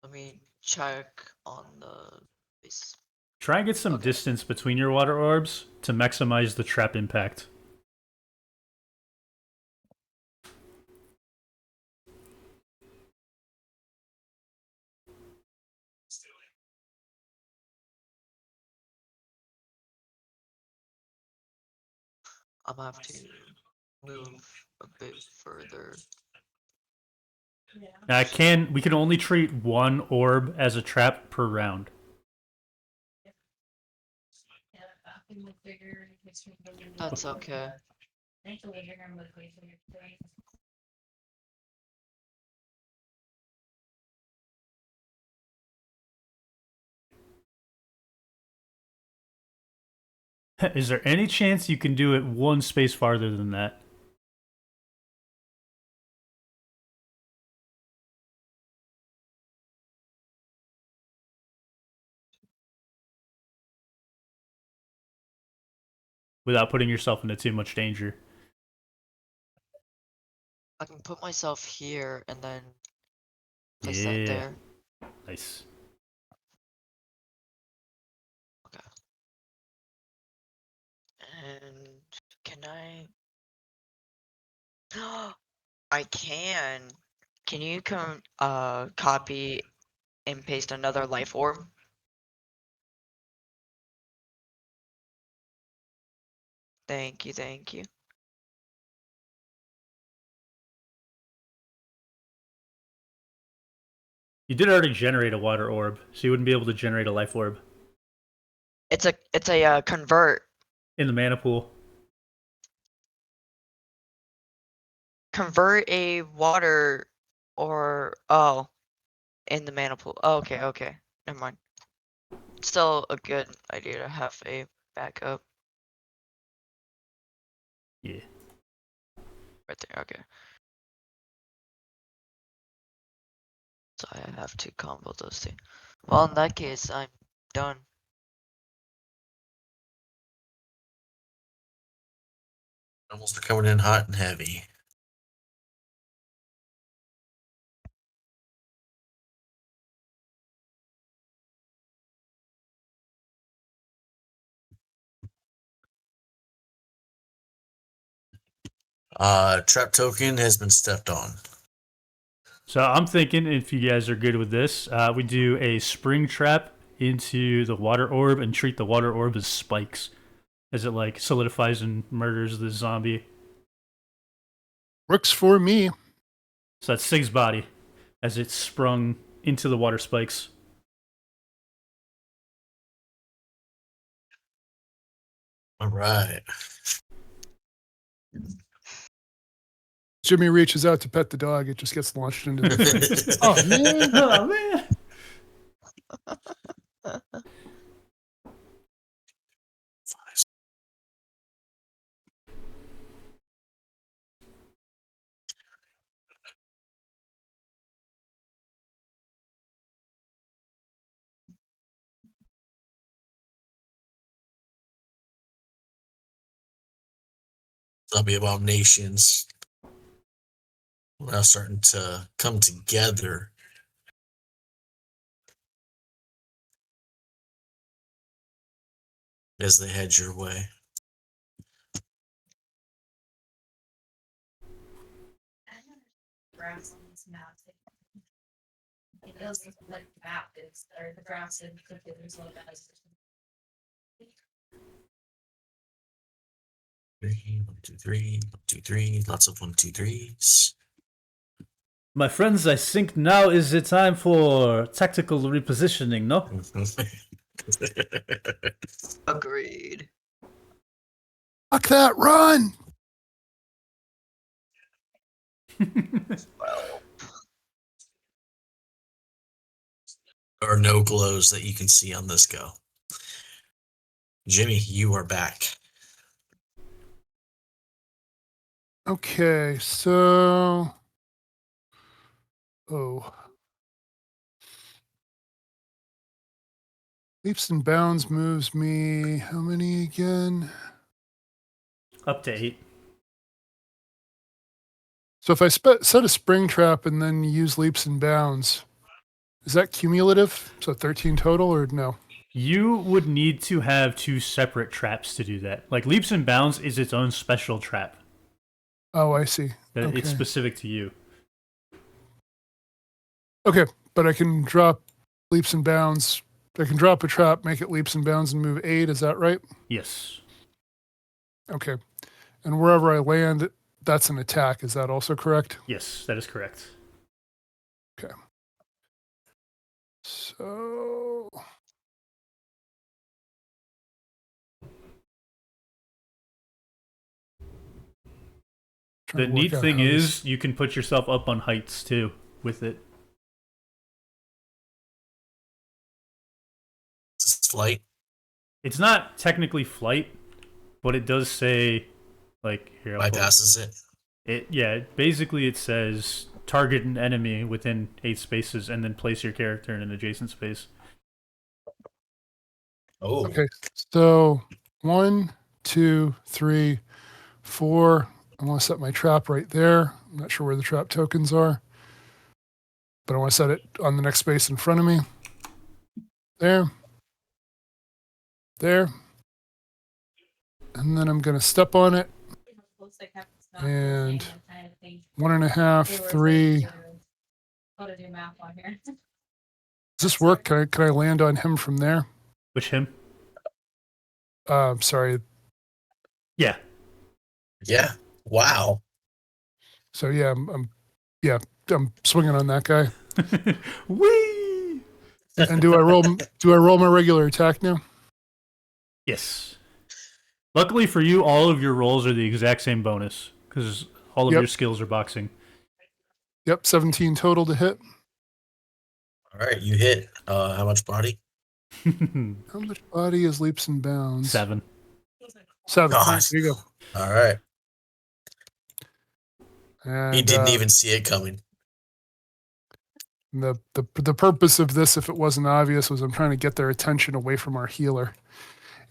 Let me check on the base. Try and get some Okay. distance between your water orbs to maximize the trap impact. I'm gonna have to move a bit further. We can only treat one orb as a trap per round. That's okay. Is there any chance you can do it one space farther than that? Without putting yourself into too much danger. I can put myself here and then place that Yeah. there. Nice. Okay. And can I? I can. Can you copy and paste another life orb? Thank you, thank you. You did already generate a water orb, so you wouldn't be able to generate a life orb It's a convert. in the mana pool. Convert a water or in the mana pool. Oh, okay, okay. Never mind. Still a good idea to have a backup. Yeah. Right there, okay. So I have to combo those two. Well, in that case, I'm done. Almost are coming in hot and heavy. Trap token has been stepped on. So I'm thinking if you guys are good with this, we do a spring trap into the water orb and treat the water orb as spikes as it like solidifies and murders the zombie. Works for me. So that's Sig's body as it's sprung into the water spikes. All right. Jimmy reaches out to pet the dog. It just gets launched into the face. Oh, man. Oh man. Zombie abominations now starting to come together. As they head your way. Grass on this map. It does look like the map is, or the grass in there's a little guys. 3, 1, 2, 3, 1, 2, 3. Lots of 1, 2, 3s. My friends, I think now is the time for tactical repositioning, no? Agreed. Fuck that, run! Well, or no glows that you can see on this go. Jimmy, you are back. Okay, so. Oh. Leaps and bounds moves me. How many again? Up to 8. So if I set a spring trap and then use leaps and bounds, is that cumulative? So 13 total or no? You would need to have 2 separate traps to do that. Like leaps and bounds is its own special trap. Oh, I see. That Okay. It's specific to you. Okay, but I can drop leaps and bounds. I can drop a trap, make it leaps and bounds, and move 8. Is that right? Yes. Okay. And wherever I land, that's an attack. Is that also correct? Yes, that is correct. Okay. So. The neat thing is you can put yourself up on heights too with it. It's flight. It's not technically flight, but it does say, like, here, I'll Bypasses it. Basically it says target an enemy within 8 spaces and then place your character in an adjacent space. Oh. Okay, so 1, 2, 3, 4. I want to set my trap right there. I'm not sure where the trap tokens are, but I want to set it on the next space in front of me. There. There. And then I'm going to step on it. And 1.5, 3. Does this work? Can I land on him from there? Which him? Sorry. Yeah. Yeah. Wow. So yeah, I'm swinging on that guy. Whee! And do I roll my regular attack now? Yes. Luckily for you, all of your rolls are the exact same bonus because all of your skills are boxing. Yep, 17 total to hit. All right, you hit. How much body? How much body is leaps and bounds? 7. 7. God. There you go. All right. And He didn't even see it coming. the purpose of this, if it wasn't obvious, was I'm trying to get their attention away from our healer.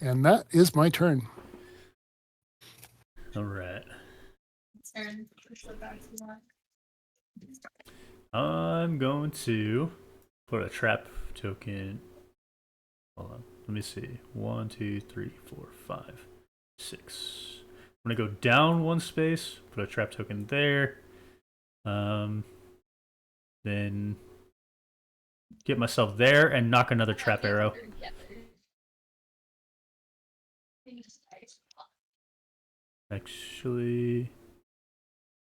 And that is my turn. All right. I'm going to put a trap token. Hold on. Let me see. 1, 2, 3, 4, 5, 6. I'm going to go down 1 space, put a trap token there. Then get myself there and knock another trap arrow. Actually,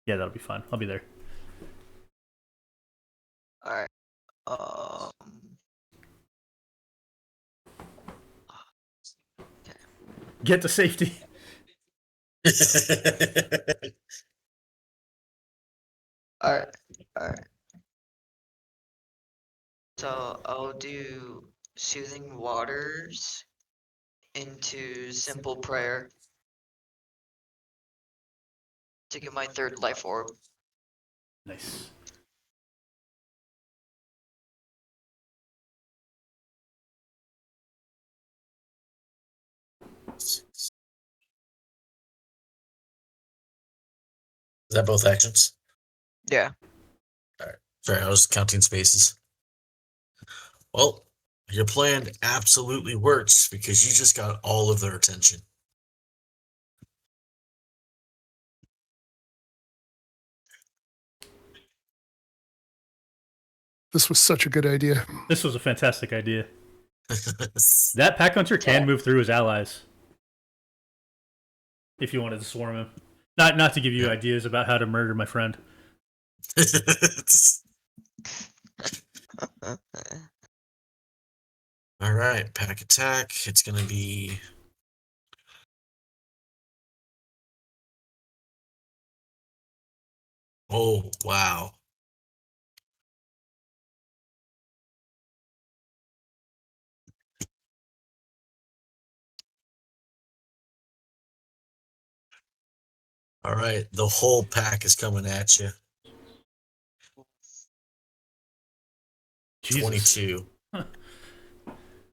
yeah, that'll be fine. I'll be there. Alright. Get to safety. Alright. So I'll do Soothing Waters into Simple Prayer to get my 3rd life orb. Nice. Is that both actions? Yeah. All right. Sorry, I was counting spaces. Well, your plan absolutely works because you just got all of their attention. This was such a good idea. This was a fantastic idea. That pack hunter can move through his allies if you wanted to swarm him. Not to give you ideas about how to murder my friend. All right, pack attack. It's going to be... Oh, wow. All right, the whole pack is coming at you. Jesus. 22.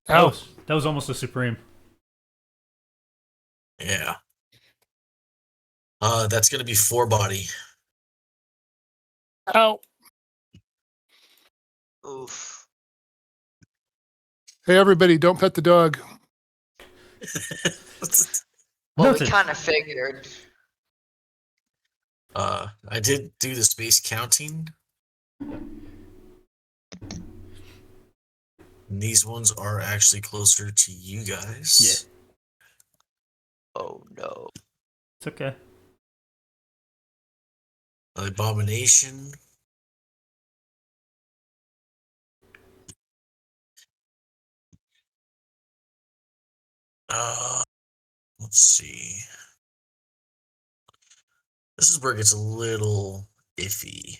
Ow. That was almost a supreme. Yeah. That's gonna be 4 body. Ow. Oof. Hey, everybody, don't pet the dog. Well, Noted. we kind of figured. I did do the space counting. And these ones are actually closer to you guys. Oh no. It's okay. Abomination. Let's see. This is where it gets a little iffy.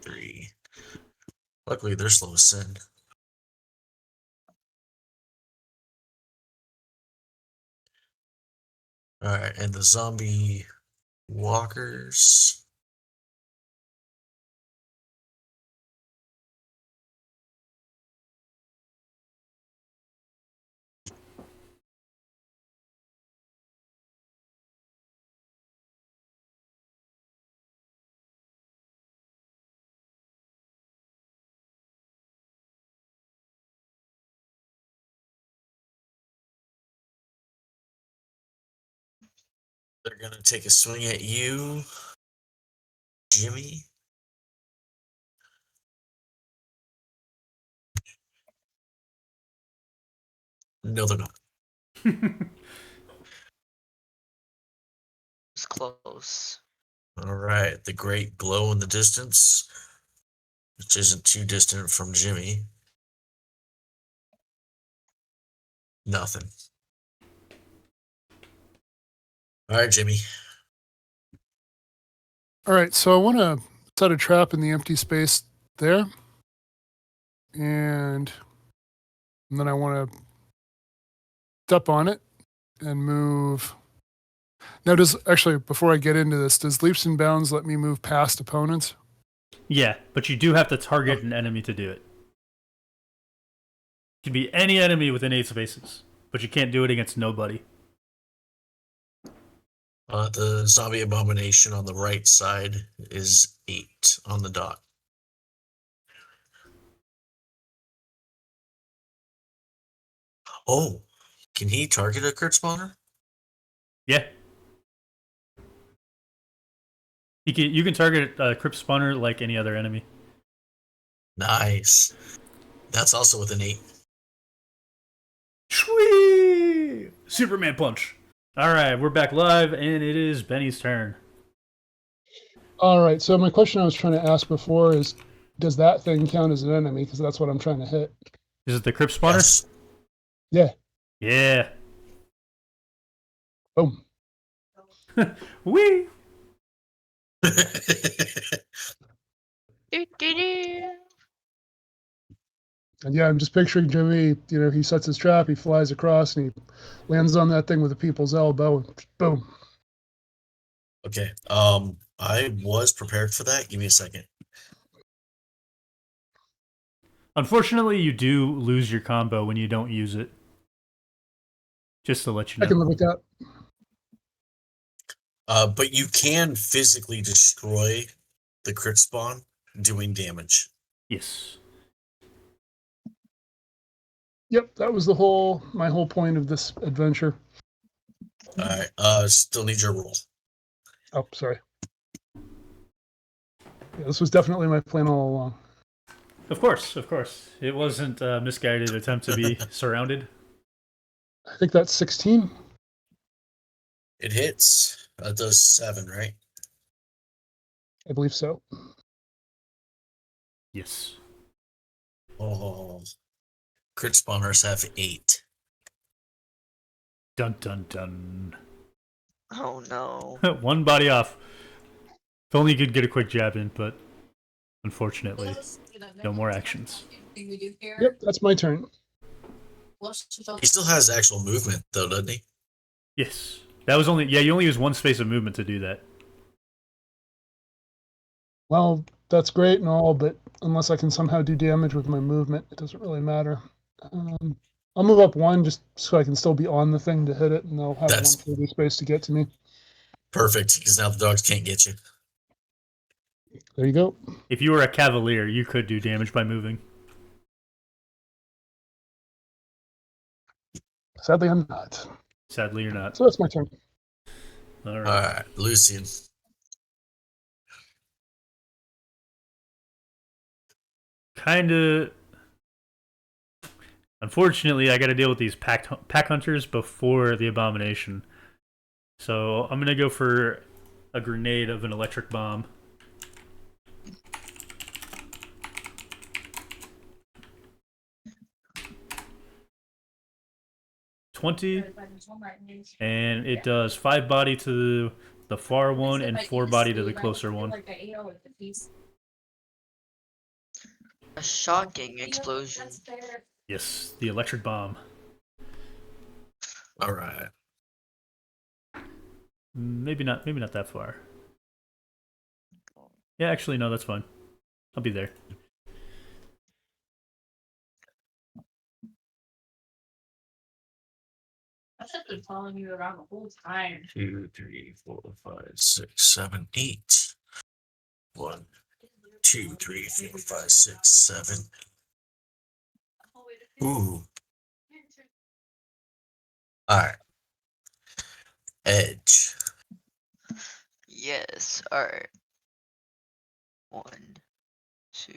Three. Luckily, they're slow to send. All right, and the zombie walkers. They're gonna take a swing at you, Jimmy. No, they're not. It's close. All right, the great glow in the distance, which isn't too distant from Jimmy. Nothing. All right, Jimmy. All right, so I want to set a trap in the empty space there. And then I want to step on it and move. Now, before I get into this, does leaps and bounds let me move past opponents? Yeah, but you do have to target an enemy to do it. It can be any enemy within 8 spaces, but you can't do it against nobody. The zombie abomination on the right side is 8 on the dot. Oh, can he target a crit spawner? Yeah. You can target a crypt spawner like any other enemy. Nice. That's also with an 8. Sweet! Superman punch. All right, we're back live, and it is Benny's turn. All right, so my question I was trying to ask before is, does that thing count as an enemy? Because that's what I'm trying to hit. Is it the crypt spawner? Yes. Yeah. Yeah. Boom. Wee! And yeah, I'm just picturing Jimmy, he sets his trap, he flies across, and he lands on that thing with a people's elbow, and boom. Okay. I was prepared for that. Give me a second. Unfortunately, you do lose your combo when you don't use it. Just to let you know. I can live with that. But you can physically destroy the crit spawn doing damage. Yes. Yep, that was my whole point of this adventure. All right. Still need your roll. Oh, sorry. Yeah, this was definitely my plan all along. Of course. It wasn't a misguided attempt to be surrounded. I think that's 16. It hits. It does 7, right? I believe so. Yes. Oh. Crit spawners have 8. Dun dun dun. Oh no. One body off. If only you could get a quick jab in, but unfortunately. No more actions. Yep, that's my turn. He still has actual movement, though, doesn't he? Yes. That was only, yeah, you only use one space of movement to do that. Well, that's great and all, but unless I can somehow do damage with my movement, it doesn't really matter. I'll move up one just so I can still be on the thing to hit it, and they'll have That's- one further space to get to me. Perfect, because now the dogs can't get you. There you go. If you were a cavalier, you could do damage by moving. Sadly, I'm not. Sadly, you're not. So that's my turn. All All right. right, Lucian. Kind of. Unfortunately, I got to deal with these pack hunters before the abomination. So I'm gonna go for a grenade of an electric bomb. $20, and it does 5 body to the far one and 4 body to the closer one. A shocking explosion. Yes, the electric bomb. All right. Maybe not that far. Yeah, actually, no, that's fine. I'll be there. I should have been following you around the whole time. 2, 3, 4, 5, 6, 7, 8. 1, 2, 3, 4, 5, 6, 7. Ooh. All right. Edge. Yes. All right. 1, 2,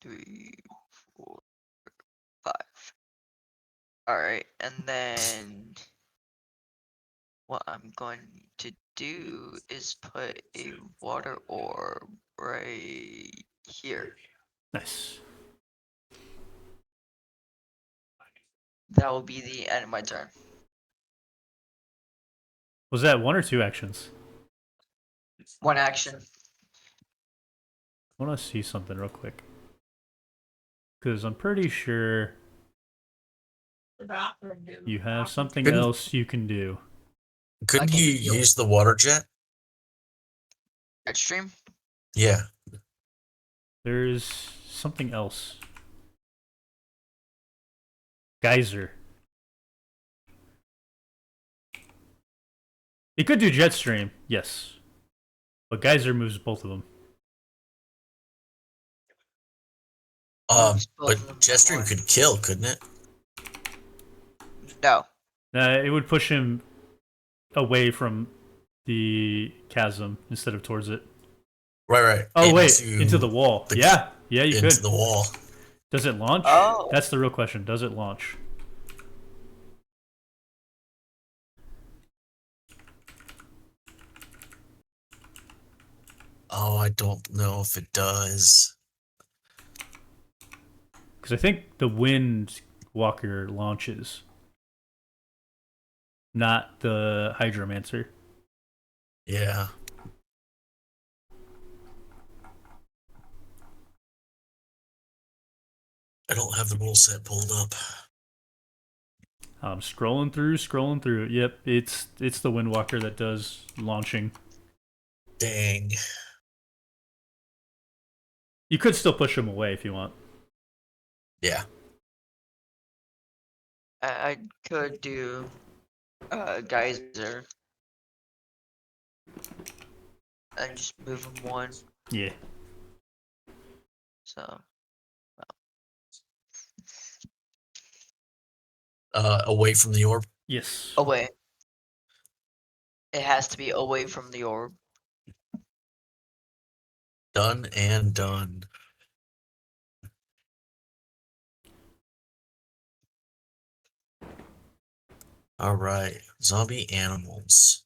3, 4, 5. All right, and then what I'm going to do is put a water orb right here. Nice. That will be the end of my turn. Was that 1 or 2 actions? 1 action. I want to see something real quick. Because I'm pretty sure you have something Couldn't- else you can do. Couldn't I can you heal. use the water jet? Extreme. Yeah. There's something else. Geyser. It could do jet stream, yes. But Geyser moves both of them. Moves both But of them by Jetstream one. could kill, couldn't it? No. It would push him away from the chasm instead of towards it. Right. Oh, wait, into the wall. Yeah, you into could. the wall. Does it launch? Oh. That's the real question. Does it launch? Oh, I don't know if it does. Because I think the Wind Walker launches, not the Hydromancer. Yeah. I don't have the rule set pulled up. I'm scrolling through. Yep, it's the Windwalker that does launching. Dang. You could still push him away if you want. Yeah. I could do geyser. And just move him 1. Yeah. So Away from the orb. Yes. away. It has to be away from the orb. Done and done. All right. Zombie animals.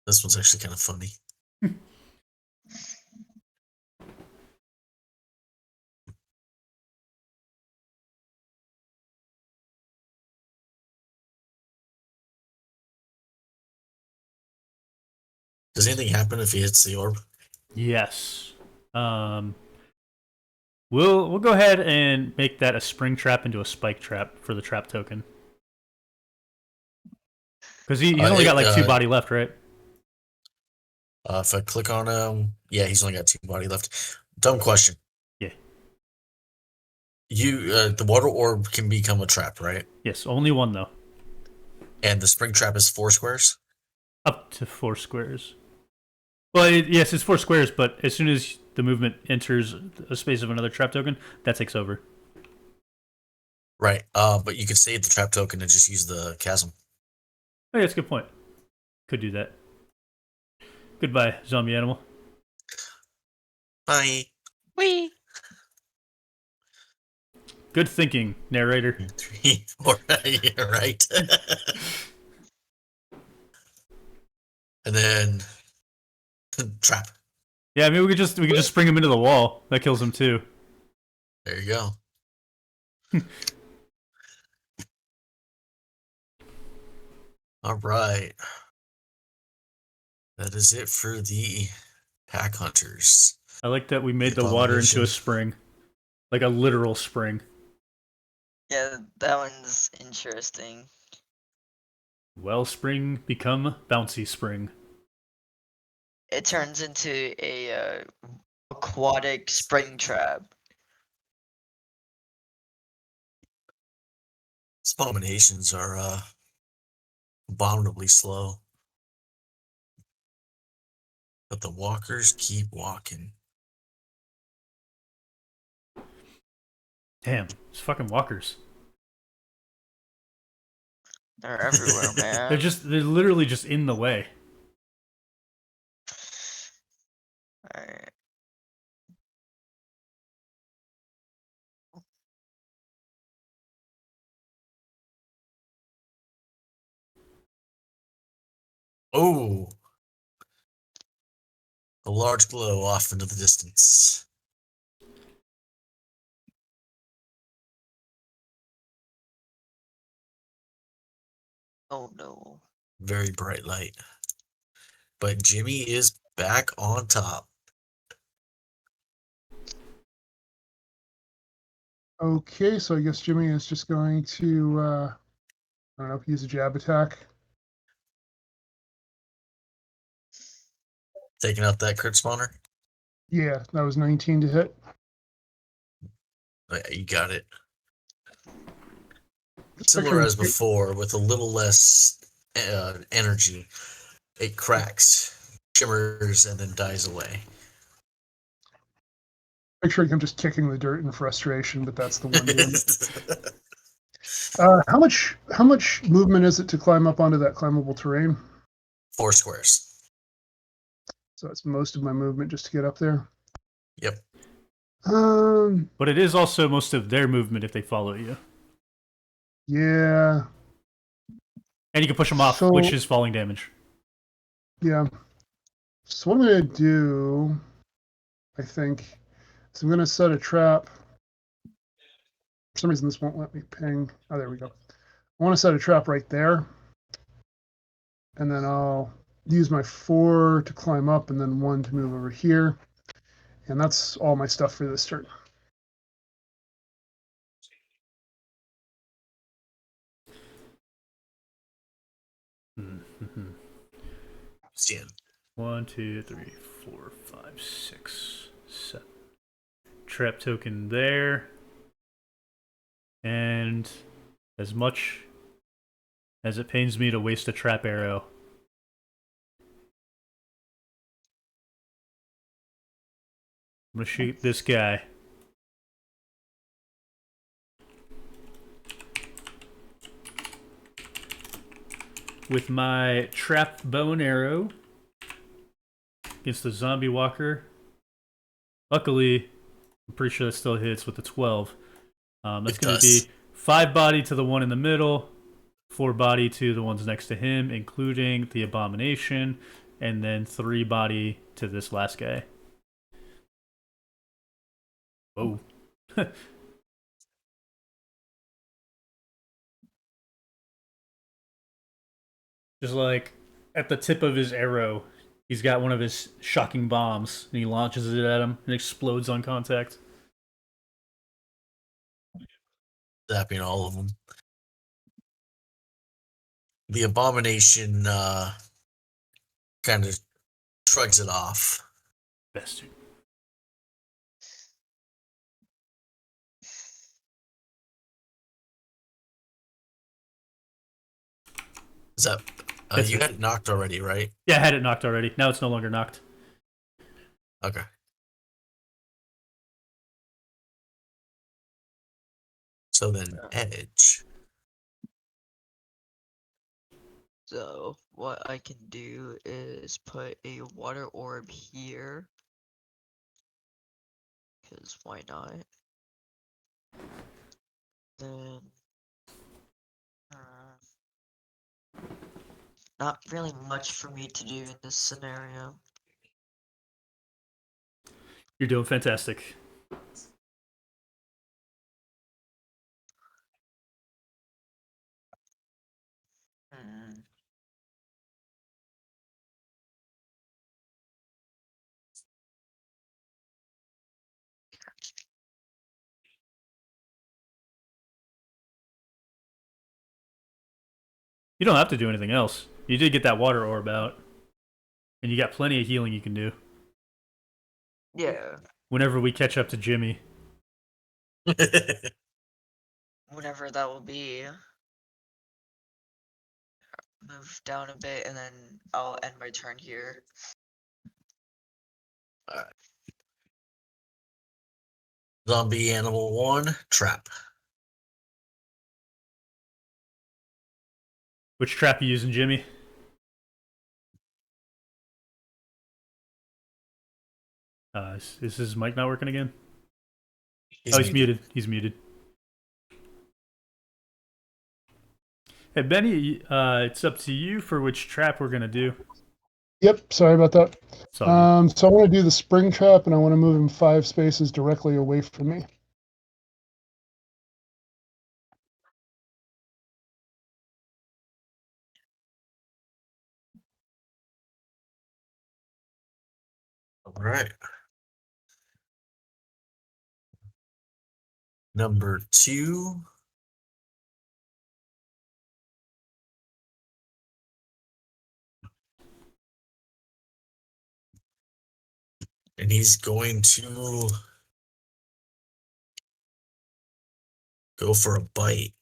This one's actually kind of funny. Does anything happen if he hits the orb? Yes. We'll go ahead and make that a spring trap into a spike trap for the trap token. Because he's only got like 2 body left, right? If I click on him, yeah, he's only got 2 body left. Dumb question. Yeah. The water orb can become a trap, right? Yes, only 1 though. And the spring trap is 4 squares? Up to 4 squares. Well, yes, it's 4 squares, but as soon as the movement enters a space of another trap token, that takes over. Right. But you could save the trap token and just use the chasm. Oh, yeah, that's a good point. Could do that. Goodbye, zombie animal. Bye. Whee! Good thinking, narrator. 3, 4. Yeah, right. And then trap. Yeah, I mean we could just spring him into the wall. That kills him too. There you go. All right. That is it for the pack hunters. I like that we made the water into a Abomination. spring. Like a literal spring. Yeah, that one's interesting. Wellspring become bouncy spring. It turns into a aquatic spring trap. These abominations are abominably slow. But the walkers keep walking. Damn, it's fucking walkers. They're everywhere, man. They're literally just in the way. Alright. Oh! A large glow off into the distance. Oh no. Very bright light. But Jimmy is back on top. Okay, so I guess Jimmy is just going to, I don't know, use a jab attack. Taking out that crit spawner. Yeah, that was 19 to hit. Yeah, you got it. Just Similar as picturing- before, with a little less energy. It cracks, shimmers, and then dies away. Picturing him just kicking the dirt in frustration, but that's the one damage. How much movement is it to climb up onto that climbable terrain? 4 squares. So that's most of my movement just to get up there. Yep. But it is also most of their movement if they follow you. Yeah, And you can push them off, So- which is falling damage. yeah. So what I'm gonna do, I think, is I'm gonna set a trap. For some reason, this won't let me ping. Oh, there we go. I want to set a trap right there, and then I'll use my 4 to climb up, and then 1 to move over here, and that's all my stuff for this turn. Mm-hmm. Seeing. 1, 2, 3, 4, 5, 6, 7. Trap token there. And as much as it pains me to waste a trap arrow, I'm gonna shoot this guy. With my trap bow and arrow against the zombie walker. Luckily, I'm pretty sure that still hits with the 12. That's going to be 5 body to the one in the middle, 4 body to the ones next to him, including the abomination, and then 3 body to this last guy. Whoa. Just like at the tip of his arrow, He's got one of his shocking bombs, and he launches it at him, and it explodes on contact. Zapping all of them. The abomination kind of shrugs it off. Bastard. Is that That's you it. had it knocked already, right? Yeah, I had it knocked already. Now it's no longer knocked. Okay. So then edge. So what I can do is put a water orb here. Because why not? Then not really much for me to do in this scenario. You're doing fantastic. Hmm. You don't have to do anything else. You did get that water orb out, and you got plenty of healing you can do. Yeah, Whenever we catch up to Jimmy. whenever that will be. Move down a bit and then I'll end my turn here. Alright. Zombie animal 1, trap. Which trap you using, Jimmy? Is his mic not working again? He's muted. He's muted. Hey, Benny, it's up to you for which trap we're going to do. Yep, sorry about that. So I want to do the spring trap, and I want to move him 5 spaces directly away from me. All right. Number 2. And he's going to go for a bite.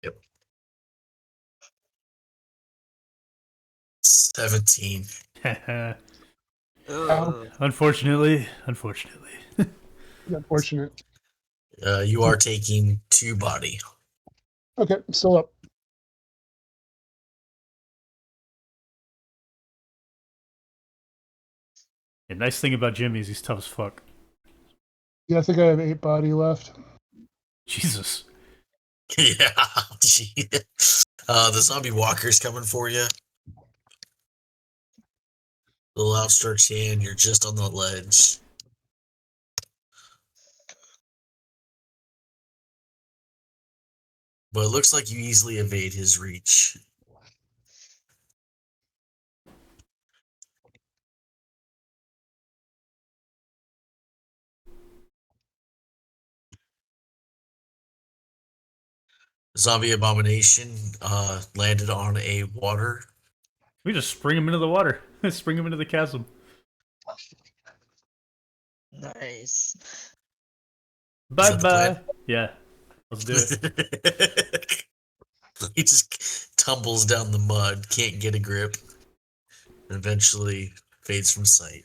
Yep. 17. Unfortunately. Unfortunate. You are taking 2 body. Okay, still up. The nice thing about Jimmy is he's tough as fuck. Yeah, I think I have 8 body left. Jesus. Yeah. Gee. The zombie walker's coming for you. Little outstretched hand, you're just on the ledge. But it looks like you easily evade his reach. Zombie abomination landed on a water. We just spring him into the water. Spring him into the chasm. Nice. Bye that the plan? bye. Yeah. Let's do it. He just tumbles down the mud, can't get a grip, and eventually fades from sight.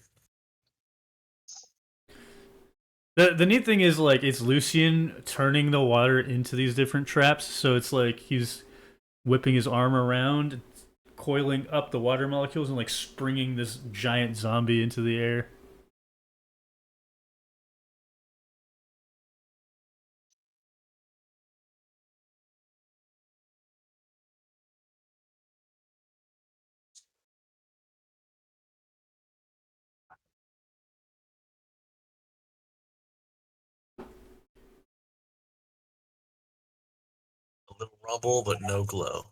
The neat thing is, like, it's Lucian turning the water into these different traps, so it's like he's whipping his arm around, coiling up the water molecules, and like springing this giant zombie into the air. Little rumble, but no glow.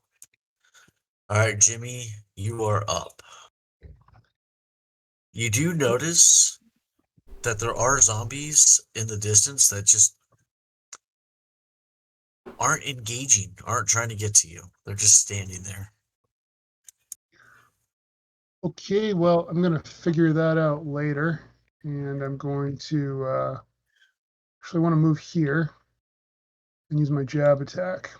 All right, Jimmy, you are up. You do notice that there are zombies in the distance that just aren't engaging, aren't trying to get to you. They're just standing there. Okay, well, I'm going to figure that out later. And I'm going to actually want to move here and use my jab attack.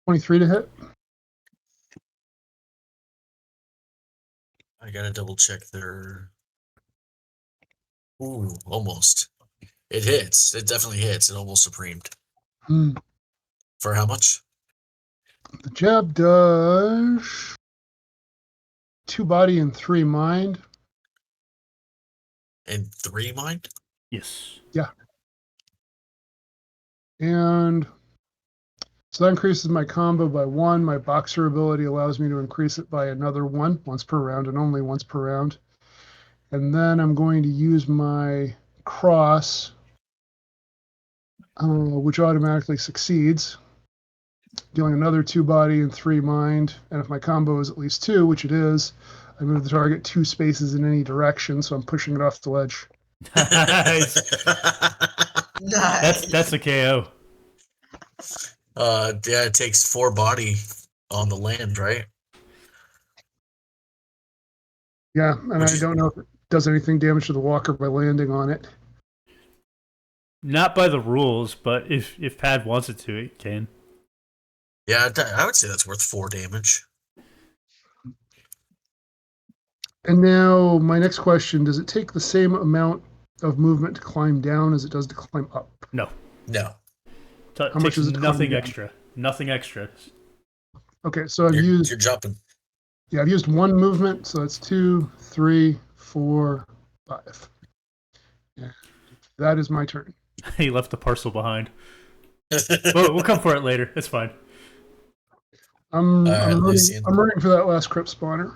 23 to hit. I gotta double check their. Ooh, almost. It hits. It definitely hits. It almost supremed. Hmm. For how much? The jab does 2 body and 3 mind. And 3 mind? Yes. And so that increases my combo by 1. My boxer ability allows me to increase it by another 1 once per round and only once per round. And then I'm going to use my cross, which automatically succeeds, dealing another 2 body and 3 mind. And if my combo is at least 2, which it is, I move the target 2 spaces in any direction, so I'm pushing it off the ledge. Nice. Nice. That's a KO. Yeah, it takes 4 body on the land, right? Yeah, and Would I you- don't know if it does anything damage to the walker by landing on it. Not by the rules, but if Pad wants it to, it can. Yeah, I would say that's worth 4 damage. And now my next question, does it take the same amount of movement to climb down as it does to climb up? No. No. How much takes is it to climb nothing down? extra. Nothing extra. Okay, so I've You're used jumping. I've used 1 movement, so that's 2, 3, 4, 5. And that is my turn. He left the parcel behind. We'll come for it later. It's fine. I'm running, Lucian. I'm running for that last crypt spawner.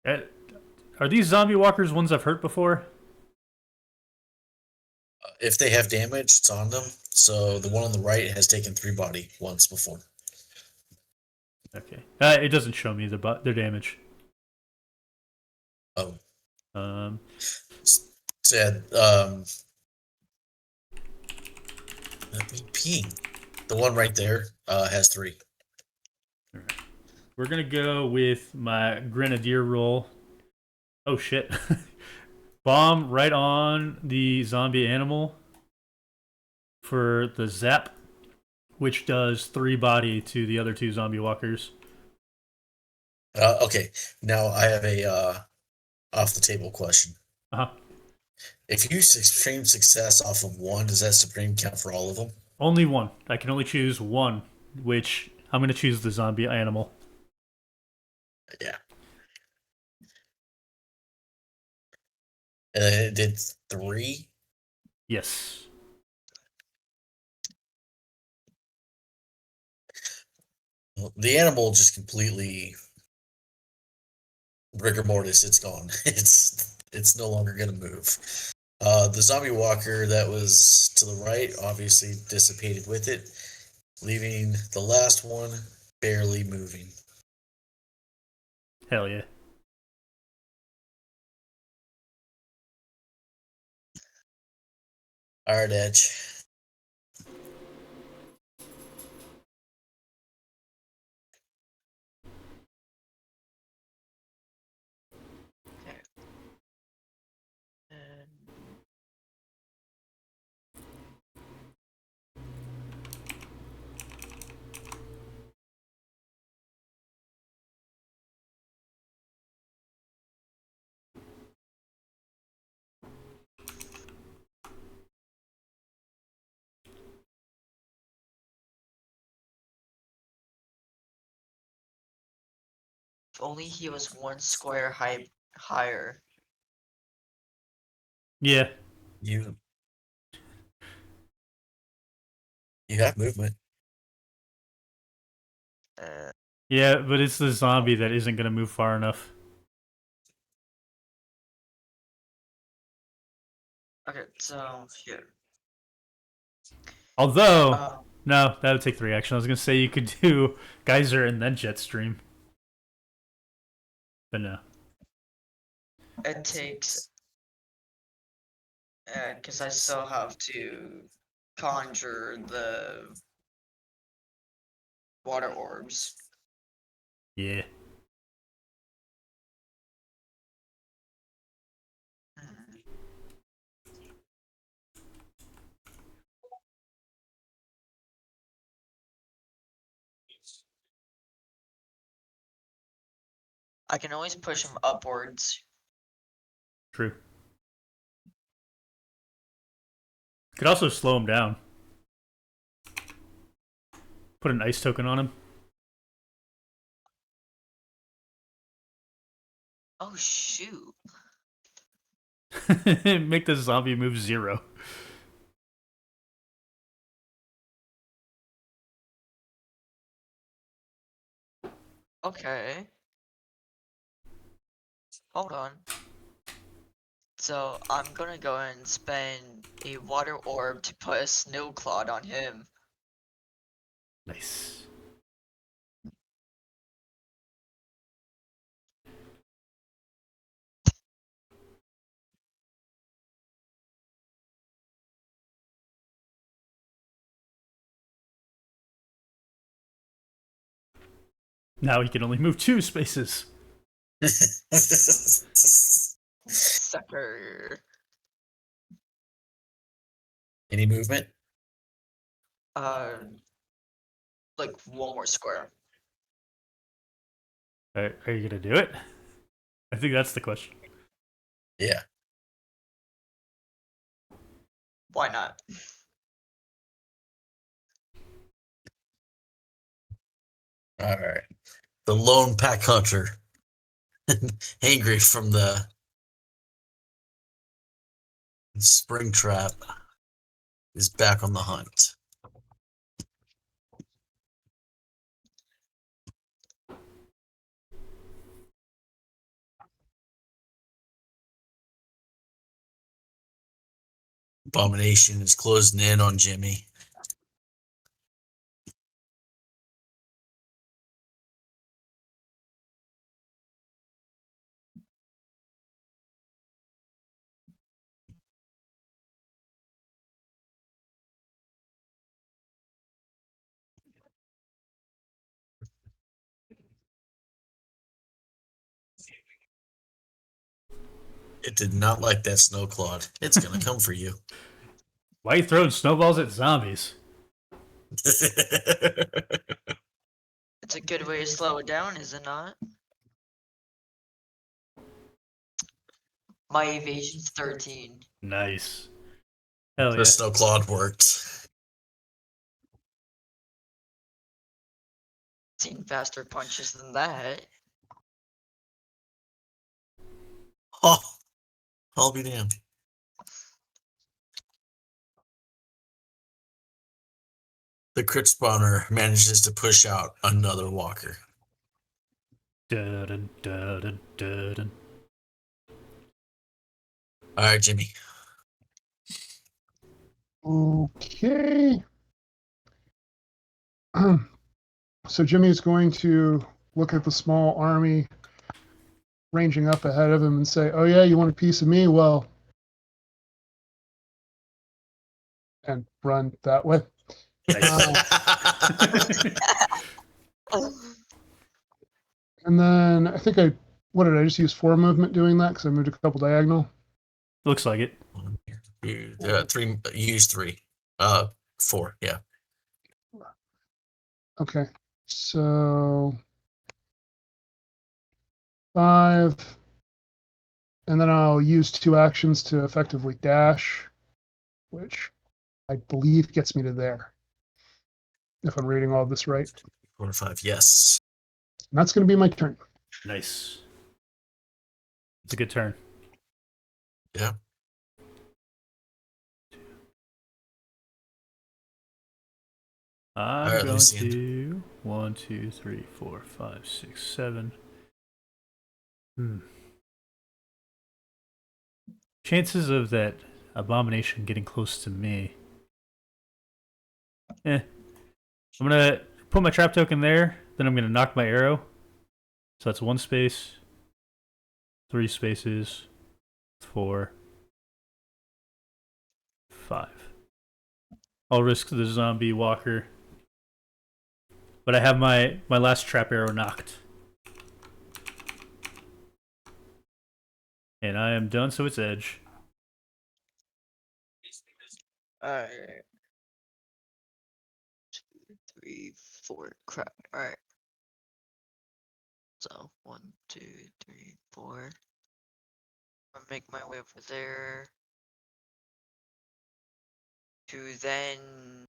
eh, Are these zombie walkers ones I've hurt before? If they have damage, it's on them. So the one on the right has taken 3 body once before. Okay. It doesn't show me their damage. Oh. Um. Said, let me pee. The one right there has 3. We're gonna go with my grenadier roll. Oh shit. Bomb right on the zombie animal for the zap, which does 3 body to the other 2 zombie walkers. Okay, now I have a off the table question. Uh-huh. If you supreme success off of 1, does that supreme count for all of them? Only 1. I can only choose 1, which I'm gonna choose the zombie animal. Yeah. And it did 3. Yes. The animal just completely rigor mortis. It's gone. It's no longer gonna move. The zombie walker that was to the right obviously dissipated with it, leaving the last one barely moving. Hell yeah. All right, Edge. Okay. And if only he was 1 square higher. Yeah. You You have movement. Uh, Yeah, but it's the zombie that isn't going to move far enough. okay, so here. Although, Uh, no, that would take 3 action. I was going to say you could do Geyser and then Jetstream. But no. it takes, because I still have to conjure the water orbs. Yeah. Hmm. I can always push them upwards. True. Could also slow him down. Put an ice token on him. Oh shoot. Make the zombie move 0. Okay. Hold on. So I'm gonna go and spend a water orb to put a snow clod on him. Nice. Now he can only move 2 spaces. Sucker. Any movement? Uh, like one more square. Are you going to do it? I think that's the question. Yeah. Why not? All right. The lone pack hunter, angry from the spring trap, is back on the hunt. Abomination is closing in on Jimmy. It did not like that snow clod. It's gonna come for you. Why are you throwing snowballs at zombies? It's a good way to slow it down, is it not? My evasion's 13. Nice. Hell The yeah. snow clod worked. Seen faster punches than that. Oh, I'll be damned. The crit spawner manages to push out another walker. Dun, dun, dun, dun, dun. All right, Jimmy. Okay. So Jimmy is going to look at the small army ranging up ahead of him and say, "Oh yeah, you want a piece of me? Well," and run that way. And then I think what did I just use 4 movement doing that because I moved a couple diagonal. Looks like it. Three. You use 3. 4. Yeah. Okay, so 5, and then I'll use 2 actions to effectively dash, which I believe gets me to there, if I'm reading all this right. 4 to 5. Yes. And that's going to be my turn. Nice. It's a good turn. Yeah. I'm Alright, going Lucian. to 1, 2, 3, 4, 5, 6, 7. Chances of that abomination getting close to me. I'm gonna put my trap token there, then I'm gonna knock my arrow. So that's 1 space, 3 spaces, 4, 5. I'll risk the zombie walker. But I have my last trap arrow knocked. And I am done, so it's edge. Alright. 2, 3, 4. Crap. Alright. So 1, 2, 3, 4. I'll make my way over there. To then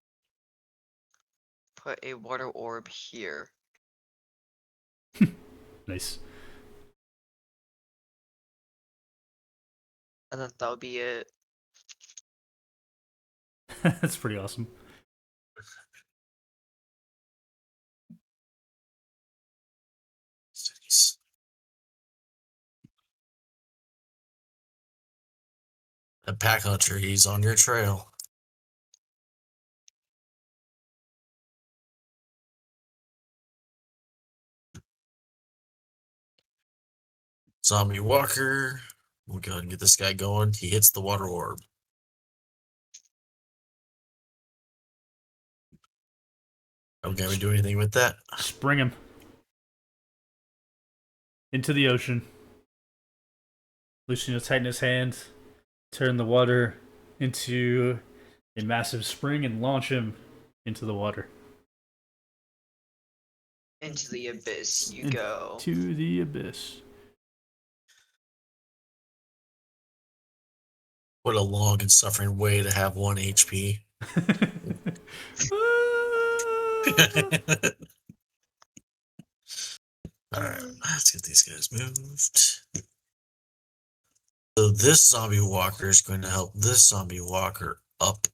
put a water orb here. Nice. And then that'll be it. That's pretty awesome. Cities. A pack hunter, he's on your trail. Zombie walker. We'll go ahead and get this guy going. He hits the water orb. Are we going to do anything with that? Spring him into the ocean. Lucian will tighten his hand, turn the water into a massive spring, and launch him into the water. Into the abyss you go. To the abyss. What a long and suffering way to have 1 HP. Alright, let's get these guys moved. So this zombie walker is going to help this zombie walker up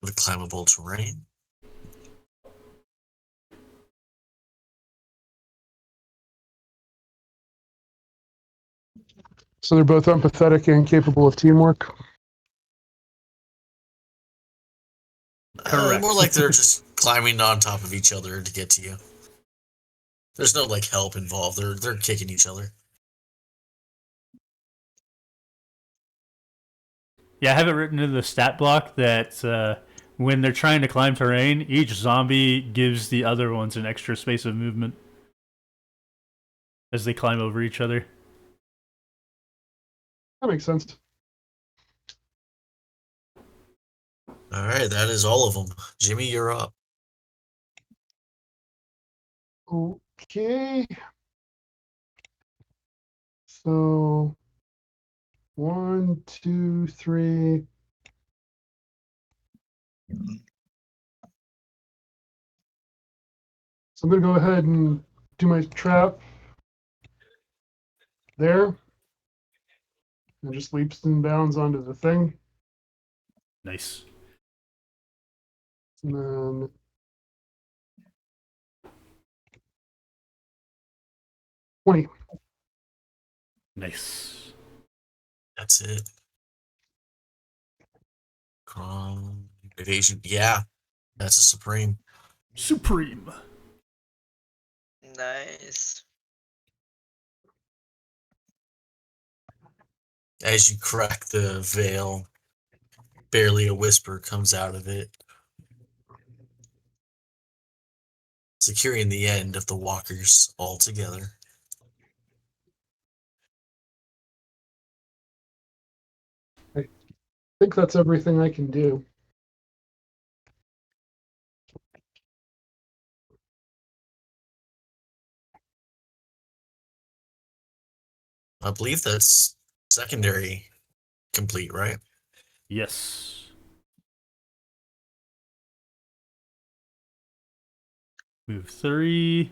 the climbable terrain. So they're both empathetic and capable of teamwork. Correct. More like they're just climbing on top of each other to get to you. There's no like help involved. They're kicking each other. Yeah, I have it written in the stat block that when they're trying to climb terrain, each zombie gives the other ones an extra space of movement as they climb over each other. That makes sense. All right, that is all of them. Jimmy, you're up. Okay. So 1, 2, 3. So I'm going to go ahead and do my trap there. And just leaps and bounds onto the thing. Nice. And then 20. Nice. That's it. Evasion. Yeah, that's a supreme. Supreme. Nice. As you crack the veil, barely a whisper comes out of it, securing the end of the walkers altogether. I think that's everything I can do. I believe that's secondary complete, right? Yes. Move 3.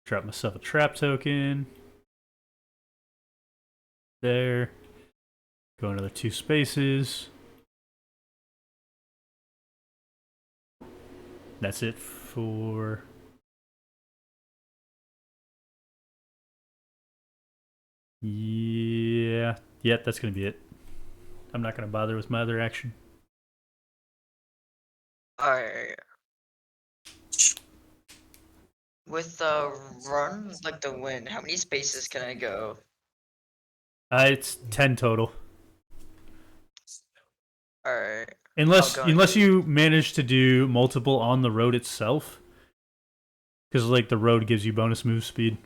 Drop myself a trap token. There. Go another 2 spaces. That's it for. Yeah. Yep, that's going to be it. I'm not going to bother with my other action. Alright. With the run, like the wind, how many spaces can I go? It's 10 total. Alright. Unless go and unless do- you manage to do multiple on the road itself. Because like the road gives you bonus move speed.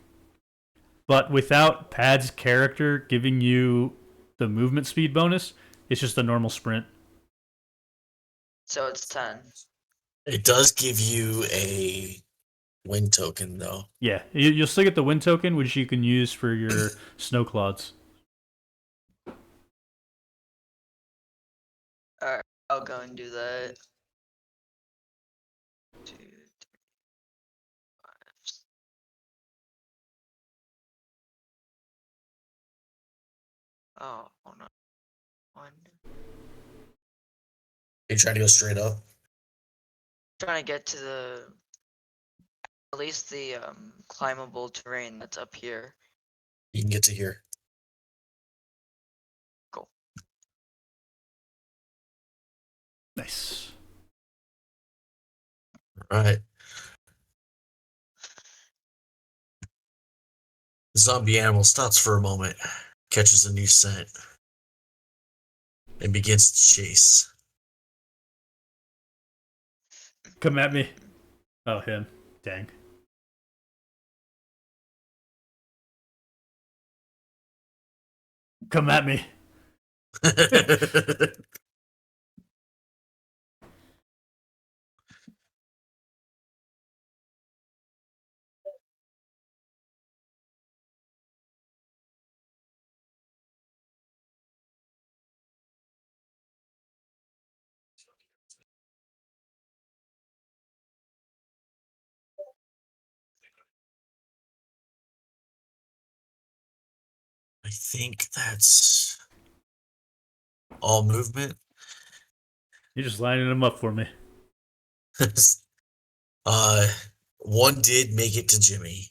But without Pad's character giving you the movement speed bonus, it's just a normal sprint. So it's 10. It does give you a win token, though. Yeah, you'll still get the wind token, which you can use for your snow clods. Alright, I'll go and do that. 2, 3, 5, 6. Oh, hold on. 1. You trying to go straight up? Trying to get to the at least the climbable terrain that's up here. You can get to here. Cool. Nice. All right. The zombie animal stops for a moment, catches a new scent, and begins to chase. Come at me. Oh, him. Dang. Come at me. I think that's all movement. You're just lining them up for me. One did make it to Jimmy.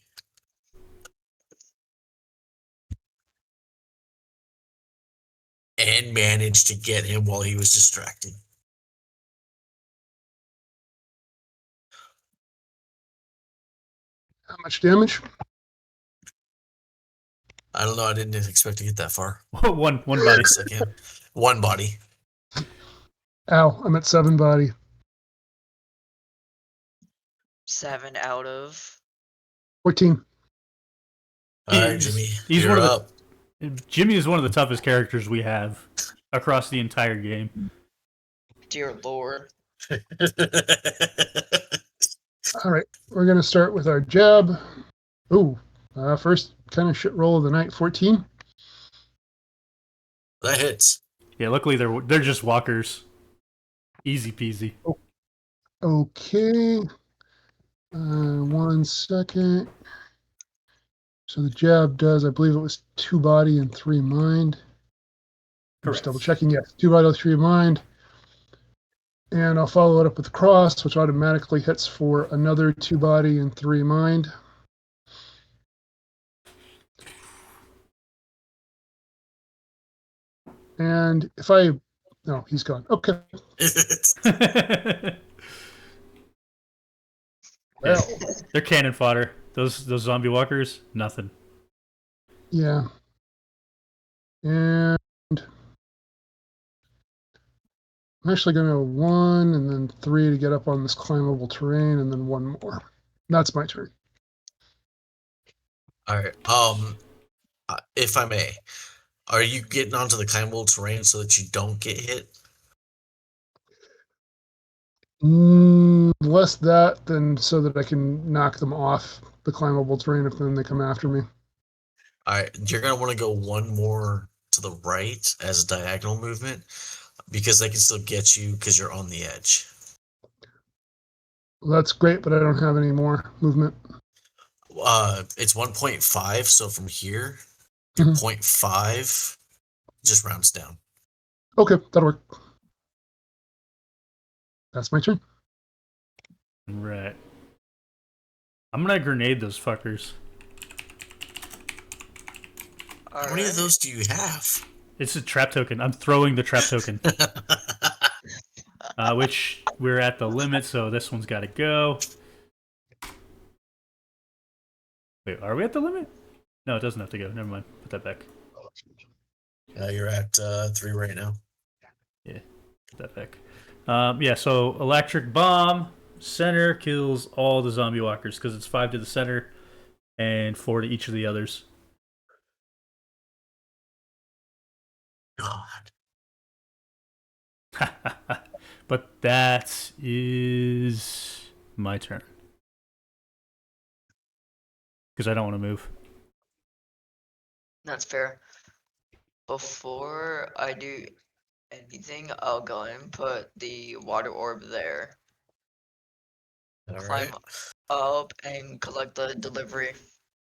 And managed to get him while he was distracted. How much damage? I don't know. I didn't expect to get that far. one body. A second. One body. Ow, I'm at 7 body. 7 out of 14. All right, He's- Jimmy. he's you're one of the- up. Jimmy is one of the toughest characters we have across the entire game. dear lord. All right, we're going to start with our jab. Ooh, first kind of shit roll of the night, 14. That hits. Yeah, luckily they're just walkers. Easy peasy. Okay. 1 second. So the jab does, I believe it was 2 body and 3 mind. I'm just Correct. double checking. Yes, 2 body, 3 mind. And I'll follow it up with the cross, which automatically hits for another 2 body and 3 mind. And if I, no, he's gone. Okay. Well, They're cannon fodder. Those zombie walkers, nothing. yeah. And I'm actually going to 1 and then 3 to get up on this climbable terrain, and then 1 more. That's my turn. All right. If I may, are you getting onto the climbable terrain so that you don't get hit? Less that than so that I can knock them off the climbable terrain if then they come after me. All right. You're gonna want to go one more to the right as a diagonal movement because they can still get you because you're on the edge. Well, that's great, but I don't have any more movement. It's 1.5, so from here, your Mhm. 0.5 just rounds down. Okay, that'll work. That's my turn. Right. I'm gonna grenade those fuckers. How many of those do you have? It's a trap token. I'm throwing the trap token. Which we're at the limit, so this one's got to go. Wait, are we at the limit? No, it doesn't have to go. Never mind. Put that back. You're at 3 right now. Yeah, put that back. Yeah, so electric bomb center kills all the zombie walkers because it's 5 to the center and 4 to each of the others. God. But that is my turn because I don't want to move. That's fair. Before I do anything, I'll go and put the water orb there. All Climb right. up and collect the delivery.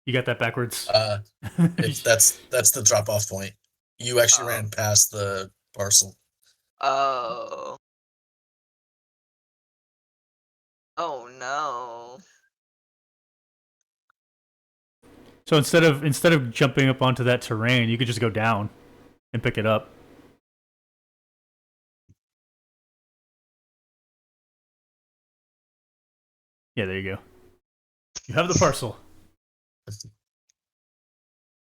You got that backwards. That's the drop off point. You actually Oh. ran past the parcel. Oh. Oh no. So instead of jumping up onto that terrain, you could just go down and pick it up. Yeah, there you go. You have the parcel.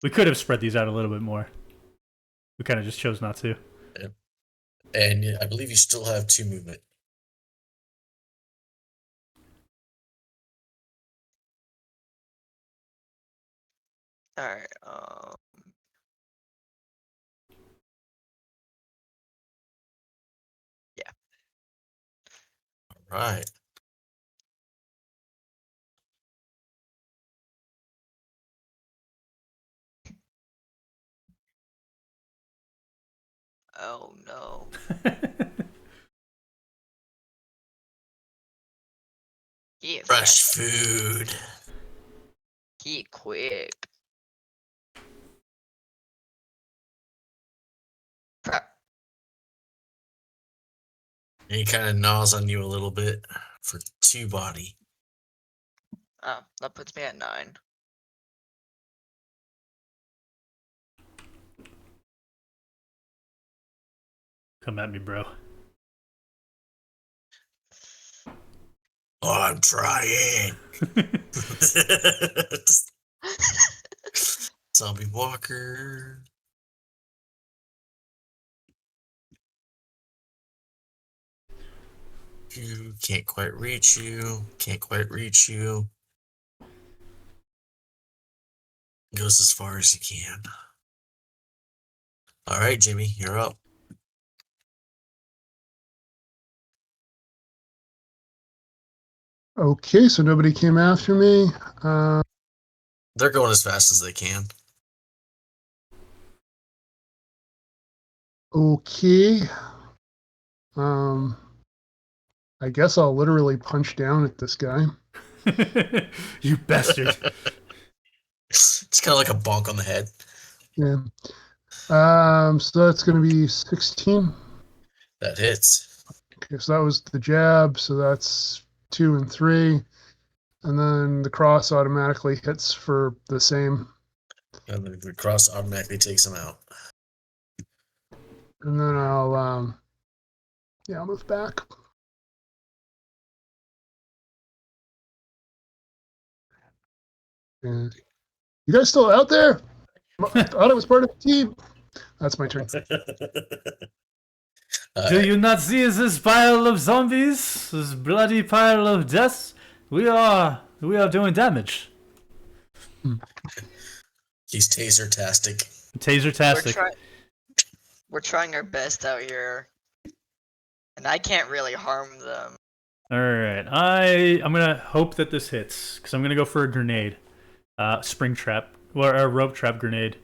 We could have spread these out a little bit more. We kind of just chose not to. And I believe you still have 2 movement. Alright, yeah. All right. Oh no. Get Fresh fast. food. Get quick. Crap. And he kind of gnaws on you a little bit for 2 body. Oh, that puts me at 9. Come at me, bro. Oh, I'm trying. Zombie walker. You can't quite reach you. Can't quite reach you. Goes as far as he can. All right, Jimmy, you're up. Okay, so nobody came after me. They're going as fast as they can. Okay. I guess I'll literally punch down at this guy. You bastard. It's kind of like a bonk on the head. Yeah. So that's going to be 16. That hits. Okay, so that was the jab. So that's 2 and 3. And then the cross automatically hits for the same. And the cross automatically takes him out. And then I'll move back. And you guys still out there? I thought I was part of the team. That's my turn. Do you not see this pile of zombies? This bloody pile of deaths? We are doing damage. He's taser-tastic. Taser-tastic. We're trying our best out here. And I can't really harm them. Alright, I'm gonna hope that this hits, because I'm gonna go for a grenade. Spring trap, or a rope trap grenade.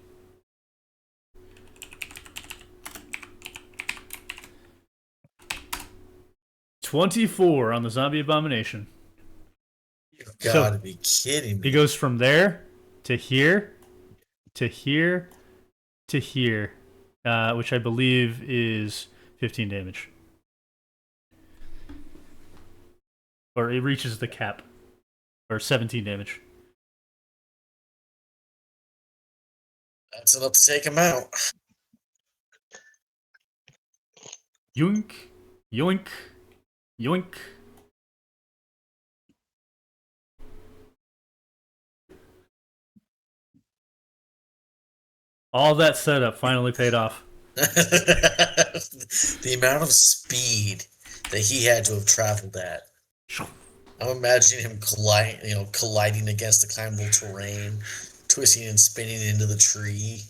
$24 on the zombie abomination. You've gotta be kidding me. He goes from there to here to here to here, which I believe is 15 damage. or it reaches the cap, or 17 damage. That's enough to take him out. Yoink, yoink, yoink. All that setup finally paid off. The amount of speed that he had to have traveled at. I'm imagining him colliding against the climbable terrain, twisting and spinning into the tree.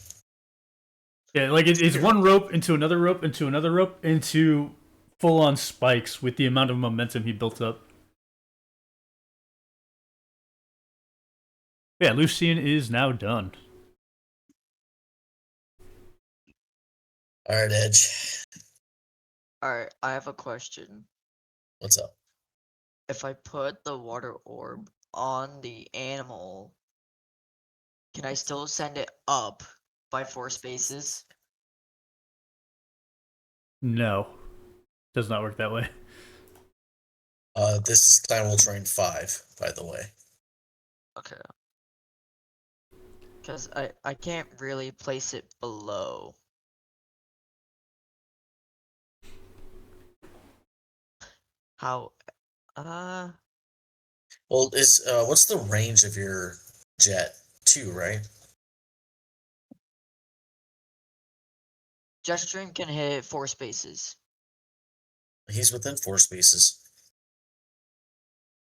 Yeah, like it's one rope into another rope into another rope into full-on spikes with the amount of momentum he built up. Yeah, Lucian is now done. All right, Edge. Alright, I have a question. What's up? If I put the water orb on the animal, can I still send it up by 4 spaces? No, does not work that way. This is climbable terrain 5, by the way. Okay. Because I can't really place it below. How? Well, what's the range of your jet? 2, right? Jetstream can hit 4 spaces. He's within 4 spaces.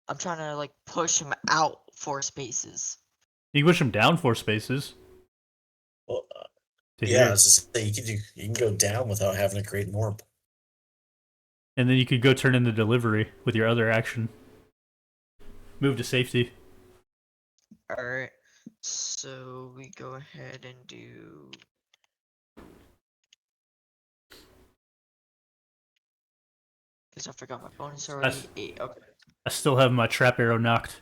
I'm trying to like push him out 4 spaces. You can push him down 4 spaces. Well, To yeah, I here. was just saying, you can go down without having to create an orb. And then you could go turn in the delivery with your other action. Move to safety. Alright. So we go ahead and do. Because I forgot my bonus already. That's- 8. Okay. I still have my trap arrow knocked.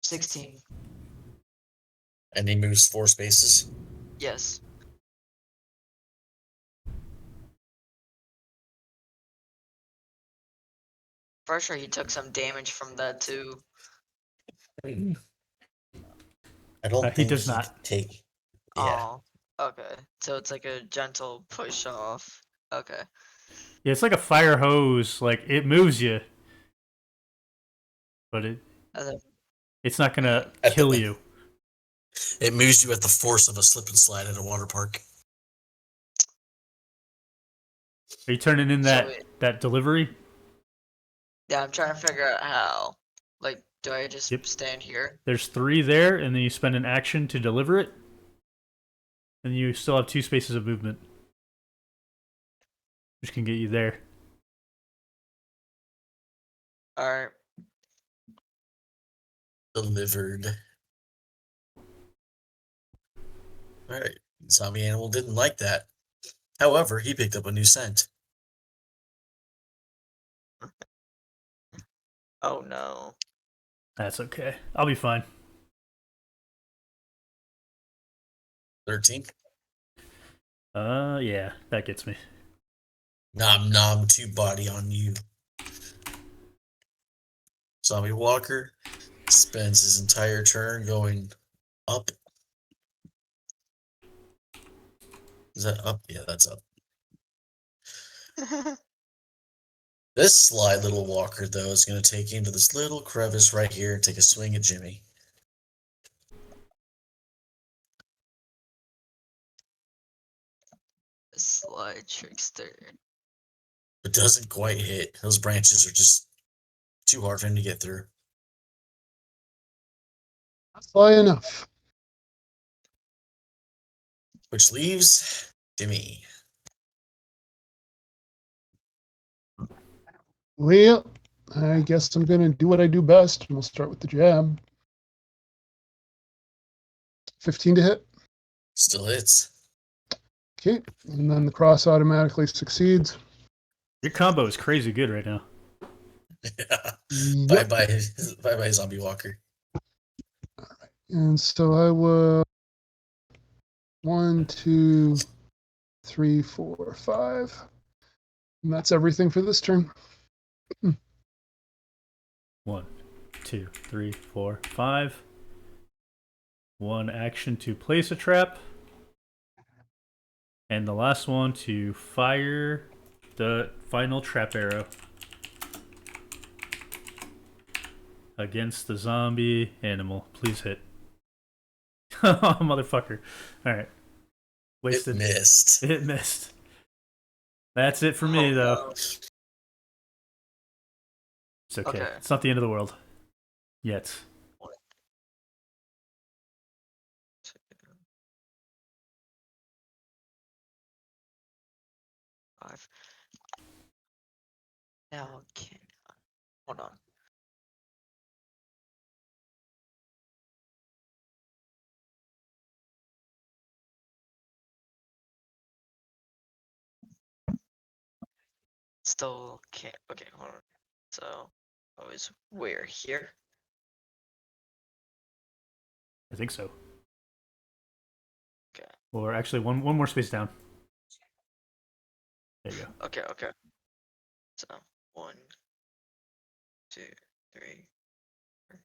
16. And he moves 4 spaces. Yes. For sure, he took some damage from that too. I don't He think does he not. could take. Yeah. Oh, okay. So it's like a gentle push off. Okay. Yeah, it's like a fire hose. Like it moves you, but And then, it's not gonna At the- kill you. It moves you at the force of a slip and slide at a water park. Are you turning in that So that delivery? yeah, I'm trying to figure out how. Like, do I just Yep. stand here? There's 3 there, and then you spend an action to deliver it, and you still have 2 spaces of movement, which can get you there. Alright. Delivered. Alright. Zombie animal didn't like that. However, he picked up a new scent. Oh no. That's okay. I'll be fine. 13. Yeah, that gets me. Nom nom 2 body on you. Zombie walker spends his entire turn going up. Is that up? Yeah, that's up. This sly little walker, though, is going to take you into this little crevice right here and take a swing at Jimmy. Sly trickster. But doesn't quite hit. Those branches are just too hard for him to get through. Fly enough. Which leaves Jimmy. Well, I guess I'm going to do what I do best, and we'll start with the jab. 15 to hit. Still hits. Okay, and then the cross automatically succeeds. Your combo is crazy good right now. Yeah. Yep. Bye-bye, zombie walker. And so I will 1, 2, 3, 4, 5. And that's everything for this turn. 1, 2, 3, 4, 5. 1 action to place a trap. And the last one to fire the final trap arrow against the zombie animal. Please hit. Oh, motherfucker. Alright. Wasted. It missed. It missed. That's it for me, though. No. It's okay. Okay. It's not the end of the world. Yet. Five. Now, okay. Hold on. Still can't. Okay, hold on. So, we're here. I think so. Okay. Or actually, one more space down. There you go. Okay. So, 1, 2, 3. 4.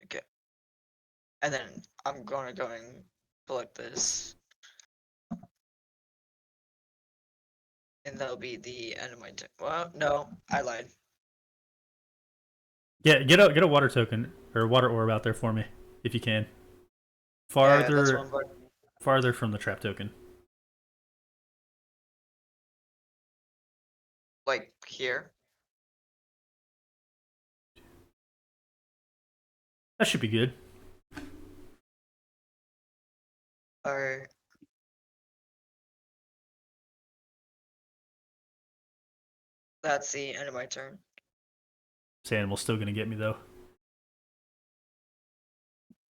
Okay. And then I'm gonna go and collect this. And that'll be the end of my turn. Well, no, I lied. Yeah, get a water token or water orb out there for me if you can. Yeah, that's what I'm going. Farther from the trap token. Like here. That should be good. Or that's the end of my turn. This animal's still gonna get me though.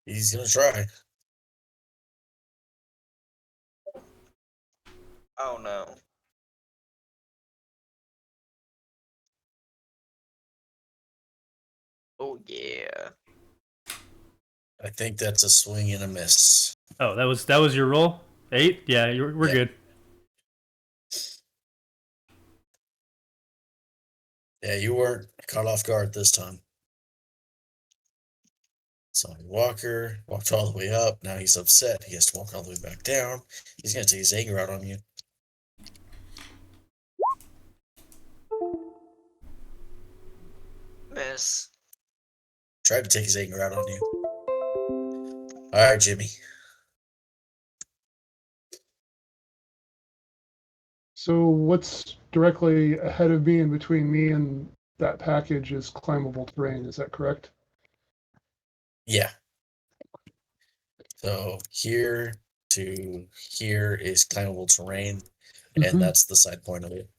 He's gonna try. Oh no. Oh yeah. I think that's a swing and a miss. Oh, that was your roll? 8? Yeah, we're Yeah. good. Yeah, you weren't caught off guard this time. Zombie Walker walked all the way up. Now he's upset. He has to walk all the way back down. He's gonna take his anger out on you. Miss. Tried to take his anger out on you. All right, Jimmy. So what's directly ahead of me and between me and that package is climbable terrain, is that correct? Yeah. So here to here is climbable terrain, Mhm. and that's the side point of it.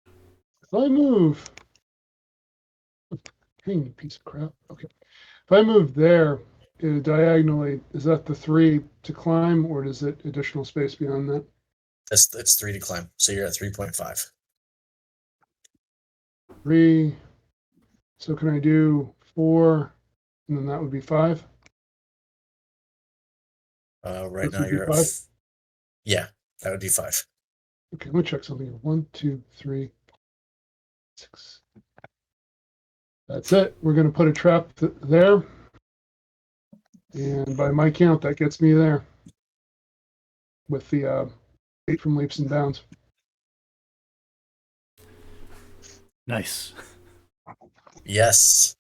If I move, dang, you piece of crap. Okay. If I move there diagonally, is that the 3 to climb, or is it additional space beyond that? That's 3 to climb. So you're at 3.5. 3. So can I do 4, and then that would be 5? Right This now would be you're at 5? yeah, that would be 5. Okay, let me check something here. 1, 2, 3, 6. That's it. We're going to put a trap there. And by my count, that gets me there with the 8 from leaps and bounds. Nice. Yes.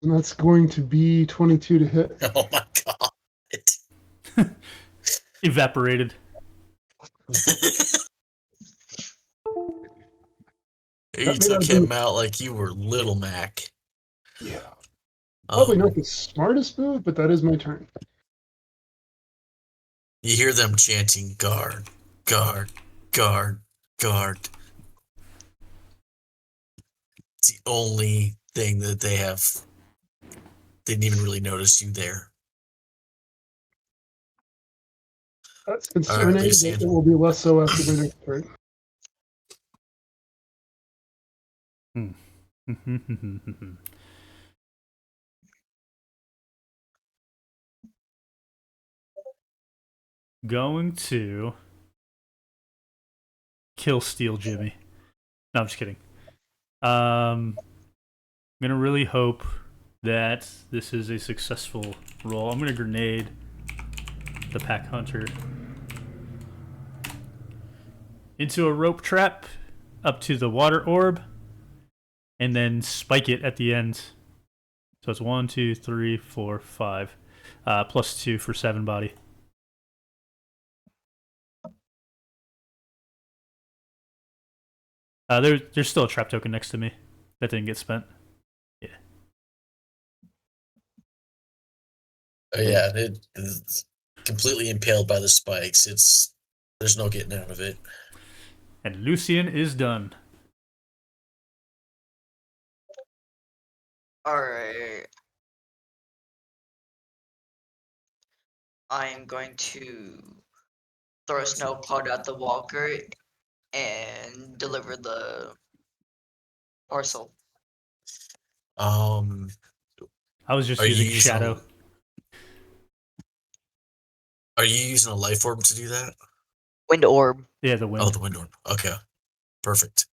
And that's going to be 22 to hit. Oh my god. Evaporated. You took him out like you were Little Mac. Yeah. Probably not the smartest move, but that is my turn. You hear them chanting, guard, guard, guard, guard. It's the only thing that they have. Didn't even really notice you there. That's concerning, Lucy. but it will be less so after the next turn. going to kill Steel Jimmy. No, I'm just kidding. I'm gonna really hope that this is a successful roll. I'm gonna grenade the pack hunter into a rope trap up to the water orb, and then spike it at the end. So it's 1, 2, 3, 4, 5, plus 2 for 7 body. There's still a trap token next to me that didn't get spent. Yeah. Yeah, it's completely impaled by the spikes. There's no getting out of it. And Lucian is done. Alright. I'm going to throw a snow cloud at the walker and deliver the parcel. I was just Are you using using shadow. Are you using a life orb to do that? Wind orb. Yeah, the wind. Oh, the wind orb. Okay, perfect.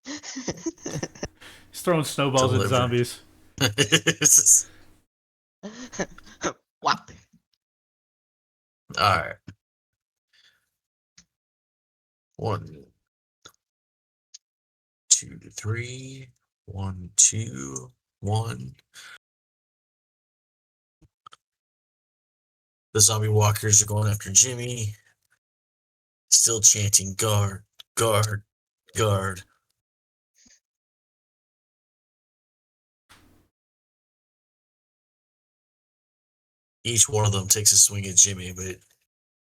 He's throwing snowballs at Deliver. zombies. Wow. All right. 1, 2, 3. 1, 2, 1. The zombie walkers are going after Jimmy. Still chanting guard, guard, guard. Each one of them takes a swing at Jimmy, but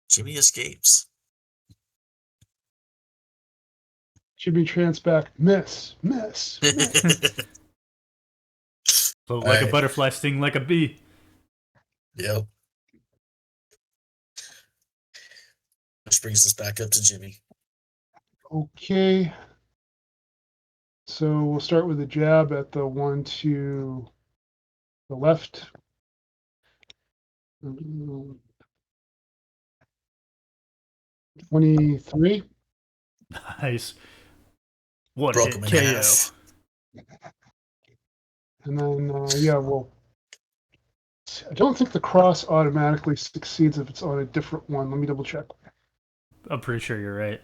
Jimmy escapes. Jimmy Trance back. Miss, miss, miss. So like a Alright. butterfly, sting like a bee. Yep. Which brings us back up to Jimmy. Okay. So we'll start with a jab at the one to the left. 23. Nice. One Broke hit him in KO. half. And then, well, I don't think the cross automatically succeeds if it's on a different one. Let me double check. I'm pretty sure you're right.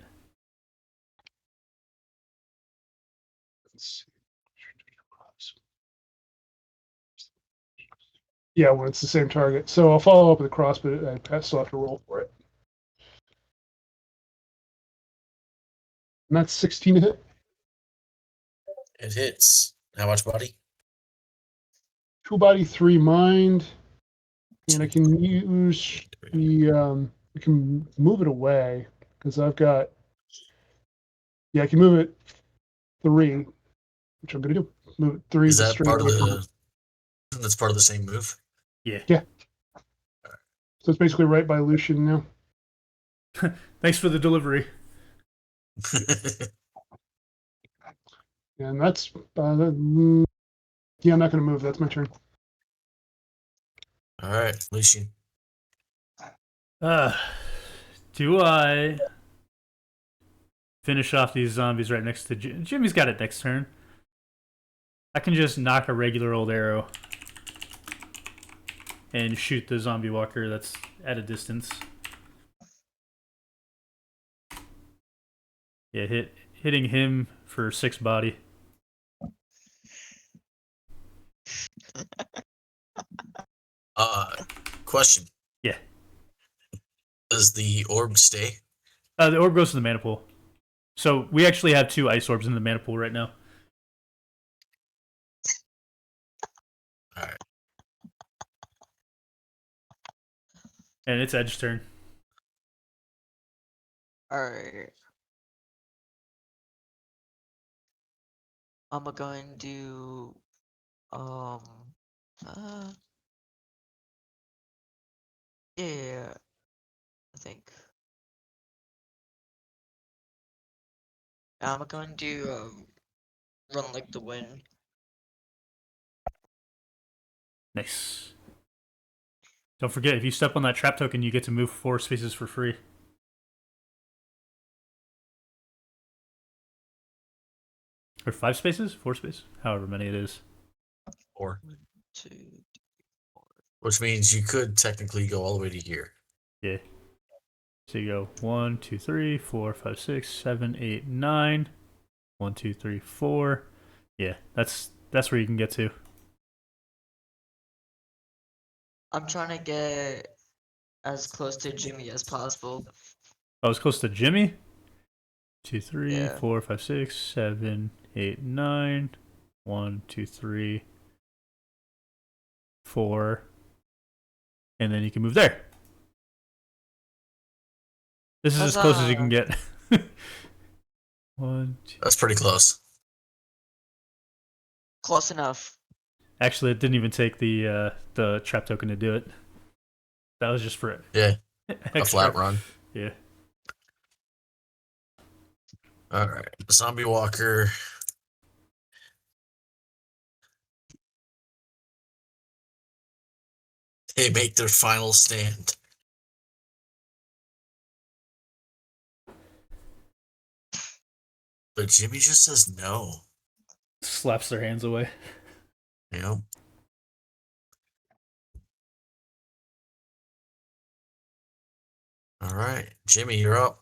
Let's see. Yeah, when it's the same target. So I'll follow up with the cross, but I still have to roll for it. And that's 16 to hit. It hits. How much body? 2 body, 3 mind. And I can use I can move it away because I've got, I can move it 3, which I'm going to do. Move it 3 Is to that straight part of away from the? That's part of the same move. Yeah. So it's basically right by Lucian now. Thanks for the delivery. And that's, I'm not going to move. That's my turn. All right, Lucian. Do I finish off these zombies right next to Jimmy's got it next turn. I can just knock a regular old arrow and shoot the zombie walker that's at a distance. Yeah, hitting him for 6 body. Question. Yeah. Does the orb stay? The orb goes to the mana pool. So we actually have 2 ice orbs in the mana pool right now. All right. And it's Edge's turn. Alright. I'm going to do yeah, I think. I'm going to run like the wind. Nice. Don't forget, if you step on that trap token, you get to move 4 spaces for free. Or 5 spaces? 4 spaces? However many it is. 4. 2, Which means you could technically go all the way to here. Yeah. So you go 1, 2, 3, 4, 5, 6, 7, 8, 9. 1, 2, 3, 4. Yeah, that's where you can get to. I'm trying to get as close to Jimmy as possible. I was close to Jimmy. 2, 3, Yeah. 4, 5, 6, 7, 8, 9. 1, 2, 3, 4. And then you can move there. This is as close as you can get. 1, 2. That's pretty close. Close enough. Actually, it didn't even take the trap token to do it. That was just for it. Yeah, Extra. a flat run. Yeah. All right, zombie walker. They make their final stand. But Jimmy just says no. Slaps their hands away. You know? All right, Jimmy, you're up.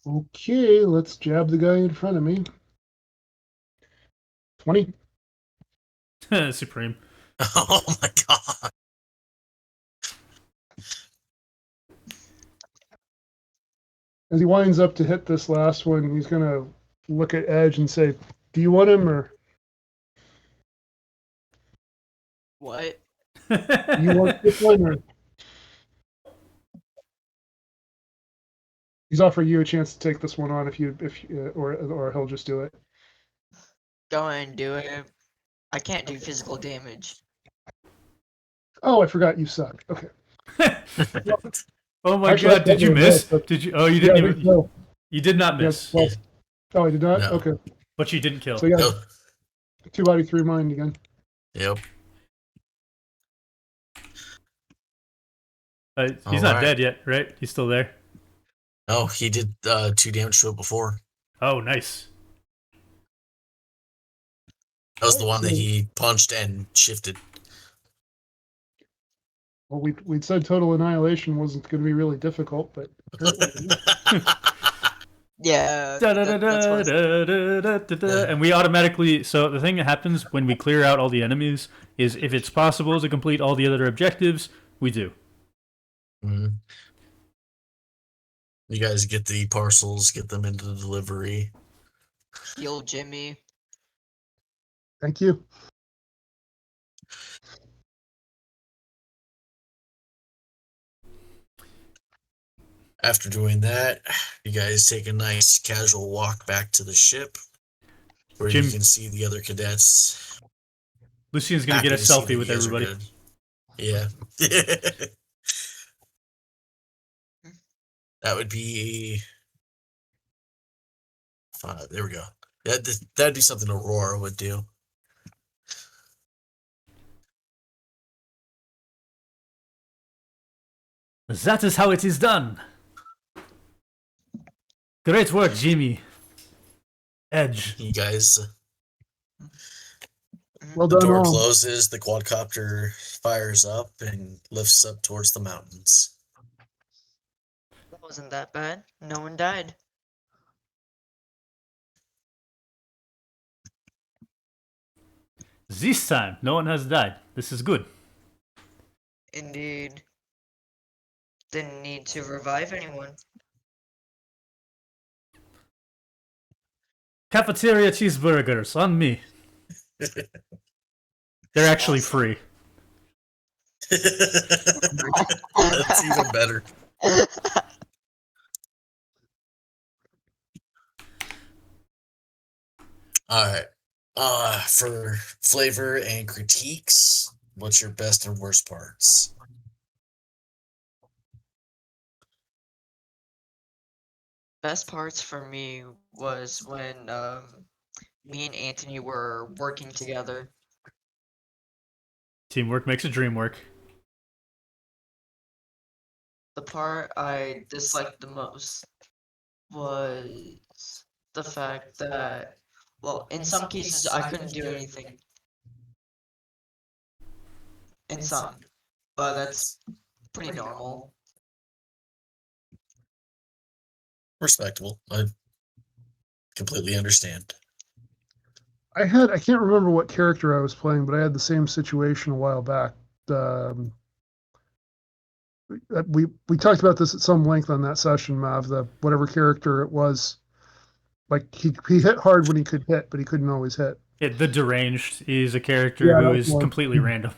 Okay, let's jab the guy in front of me. 20. Supreme. Oh my god. As he winds up to hit this last one, he's going to look at Edge and say, do you want him or What? do you want this one? Or... He's offering you a chance to take this one on or he'll just do it. Go and do it. I can't do physical damage. Oh, I forgot you suck. Okay. Oh my Actually, god, did you miss? Did you? Oh, you didn't even. No. You did not miss. Well, oh, I did not? No. Okay. But you didn't kill. So yeah, Nope. 2 body, 3 mind again. Yep. He's not Alright. dead yet, right? He's still there. No, he did 2 damage to it before. Oh, nice. That was the one that he punched and shifted. Well, we'd said total annihilation wasn't going to be really difficult, but apparently Yeah. Da-da-da-da, That's what da-da-da-da. And we automatically. So the thing that happens when we clear out all the enemies is if it's possible to complete all the other objectives, we do. Mhm. You guys get the parcels, get them into the delivery. heal Jimmy. Thank you. After doing that, you guys take a nice casual walk back to the ship where Jim- you can see the other cadets. Lucian's gonna get a happy to see selfie that with you guys are everybody. good. Yeah. That would be... there we go. That'd be something Aurora would do. That is how it is done. Great work, Jimmy. Edge. You guys... Well The done, door all. closes, the quadcopter fires up and lifts up towards the mountains. That wasn't that bad. No one died. This time, no one has died. This is good. Indeed. Didn't need to revive anyone. Cafeteria cheeseburgers on me. They're actually Awesome. free. That's even better. All right. For flavor and critiques, what's your best and worst parts? Best parts for me was when me and Anthony were working together. Teamwork makes a dream work. The part I disliked the most was the fact that, well, in some cases I couldn't do anything. In some, but that's pretty normal. Respectable. I completely understand. I can't remember what character I was playing, but I had the same situation a while back. Um, we talked about this at some length on that session, Mav. The whatever character it was, like he hit hard when he could hit, but he couldn't always hit. The deranged is a character Yeah, who that is was completely random,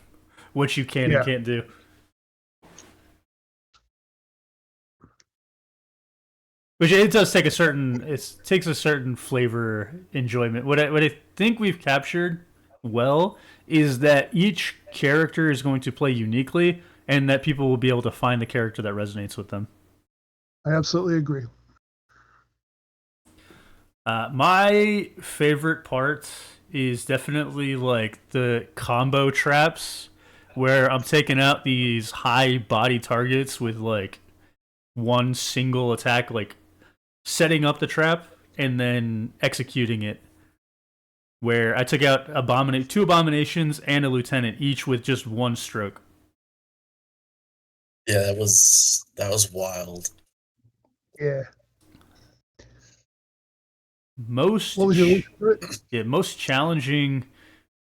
what you can Yeah. and can't do. Which it does take it takes a certain flavor enjoyment. What I think we've captured well is that each character is going to play uniquely, and that people will be able to find the character that resonates with them. I absolutely agree. My favorite part is definitely like the combo traps, where I'm taking out these high body targets with like one single attack, like setting up the trap and then executing it. Where I took out two abominations and a lieutenant, each with just one stroke. Yeah, that was wild. Yeah. Most What was your least favorite? most challenging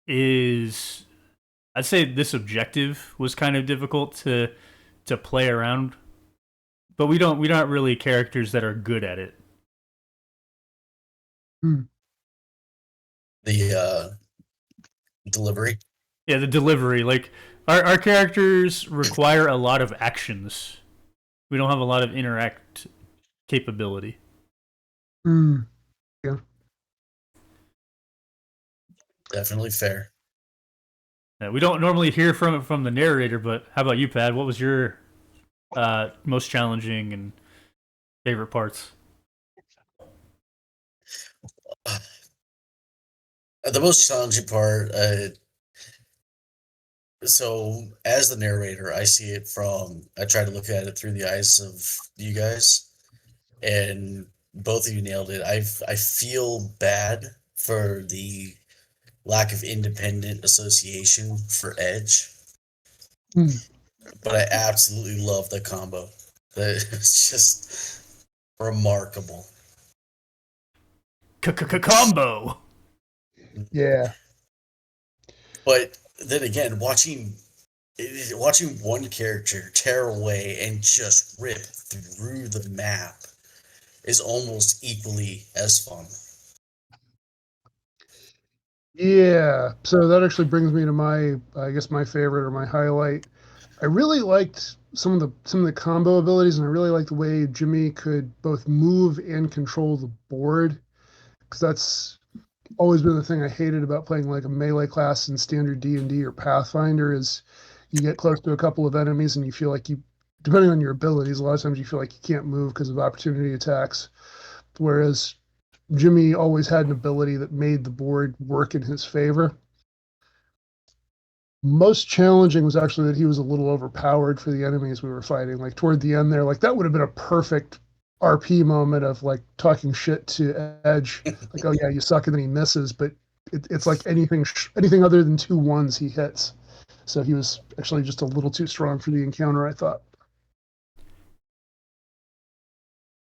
is, I'd say this objective was kind of difficult to play around, but we don't really characters that are good at it. The delivery. Yeah, the delivery, like our characters require a lot of actions. We don't have a lot of interact capability. Yeah. Definitely fair. We don't normally hear from the narrator, but how about you, Pad? What was your most challenging and favorite parts? The most challenging part, so as the narrator, I see it I try to look at it through the eyes of you guys, and both of you nailed it. I feel bad for the lack of independent association for Edge, but I absolutely love the combo. It's just remarkable. Combo. Yeah. But then again, watching one character tear away and just rip through the map is almost equally as fun. Yeah. So that actually brings me to I guess my favorite or my highlight. I really liked some of the combo abilities, and I really liked the way Jimmy could both move and control the board, because that's always been the thing I hated about playing like a melee class in standard D&D or Pathfinder is you get close to a couple of enemies and you feel like depending on your abilities, a lot of times you feel like you can't move because of opportunity attacks. Whereas Jimmy always had an ability that made the board work in his favor. Most challenging was actually that he was a little overpowered for the enemies we were fighting. Like toward the end there, like that would have been a perfect RP moment of like talking shit to Edge, like, "Oh yeah, you suck," and then he misses. But it's like anything other than 2 1s he hits. So he was actually just a little too strong for the encounter, I thought.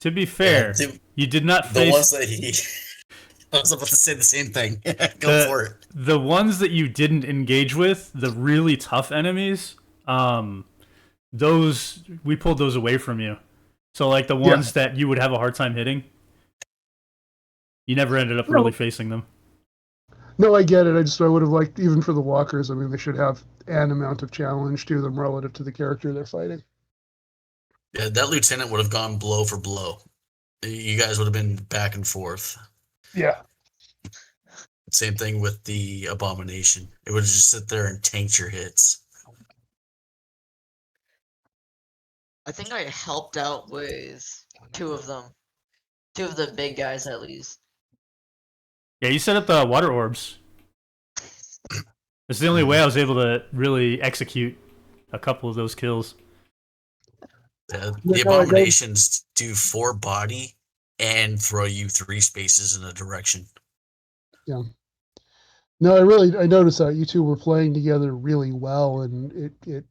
To be fair, you did not face the ones that he. I was about to say the same thing. Go for it. The ones that you didn't engage with, the really tough enemies, those we pulled those away from you. So like the ones that you would have a hard time hitting, you never ended up really facing them. No, I get it. I would have liked, even for the walkers, I mean, they should have an amount of challenge to them relative to the character they're fighting. Yeah, that lieutenant would have gone blow for blow. You guys would have been back and forth. Yeah. Same thing with the abomination. It would just sit there and tank your hits. I think I helped out with 2 of them. 2 of the big guys, at least. Yeah, you set up the water orbs. It's the only way I was able to really execute a couple of those kills. The No, I know. abominations do 4 body and throw you 3 spaces in a direction. No, I noticed that you two were playing together really well, and it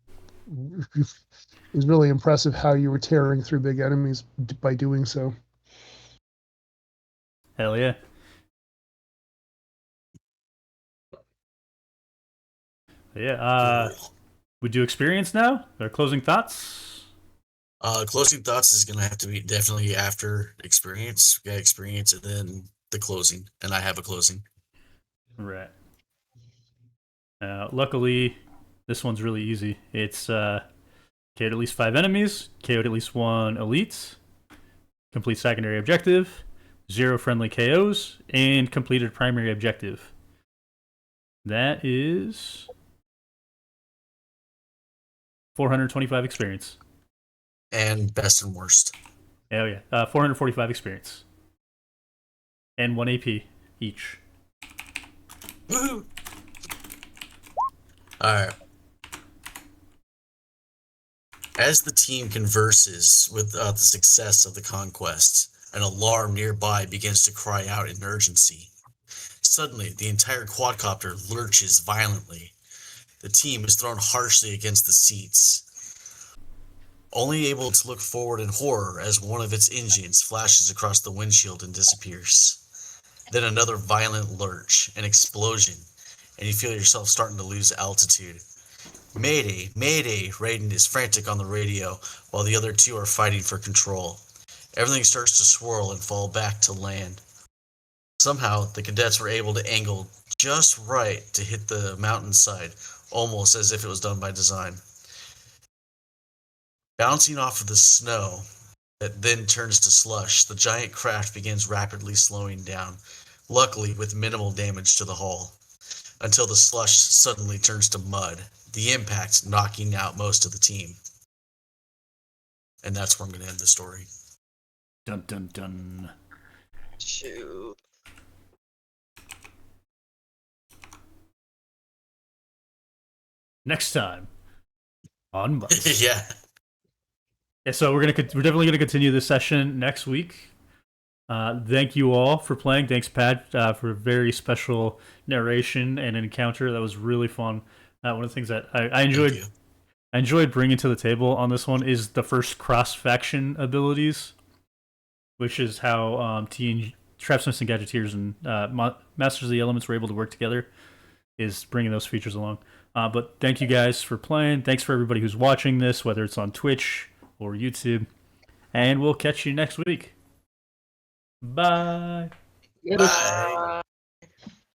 was really impressive how you were tearing through big enemies by doing so. Hell yeah. Yeah. Cool. We do experience now. Our closing thoughts. Closing thoughts is gonna have to be definitely after experience. We got experience and then the closing, and I have a closing. Right. Luckily, this one's really easy. It's KO'd at least 5 enemies, KO'd at least 1 elite, complete secondary objective, 0 friendly KOs, and completed primary objective. That is 425 experience. And best and worst. Hell yeah. 445 experience. And 1 AP each. Woohoo! Alright. As the team converses with the success of the conquest, an alarm nearby begins to cry out in urgency. Suddenly, the entire quadcopter lurches violently. The team is thrown harshly against the seats, only able to look forward in horror as one of its engines flashes across the windshield and disappears. Then another violent lurch, an explosion, and you feel yourself starting to lose altitude. Mayday, mayday, Raiden is frantic on the radio while the other two are fighting for control. Everything starts to swirl and fall back to land. Somehow, the cadets were able to angle just right to hit the mountainside, almost as if it was done by design. Bouncing off of the snow that then turns to slush, the giant craft begins rapidly slowing down, luckily with minimal damage to the hull, until the slush suddenly turns to mud, the impact knocking out most of the team. And that's where I'm going to end the story. Dun dun dun. Shoot. Next time on Bus. Yeah. Yeah, so we're definitely gonna continue this session next week. Thank you all for playing. Thanks, Pat, for a very special narration and encounter. That was really fun. One of the things that I enjoyed bringing to the table on this one is the first cross faction abilities, which is how Trapsmiths and Gadgeteers and Masters of the Elements were able to work together. Is bringing those features along. But thank you guys for playing. Thanks for everybody who's watching this, whether it's on Twitch or YouTube. And we'll catch you next week. Bye. Later. Bye.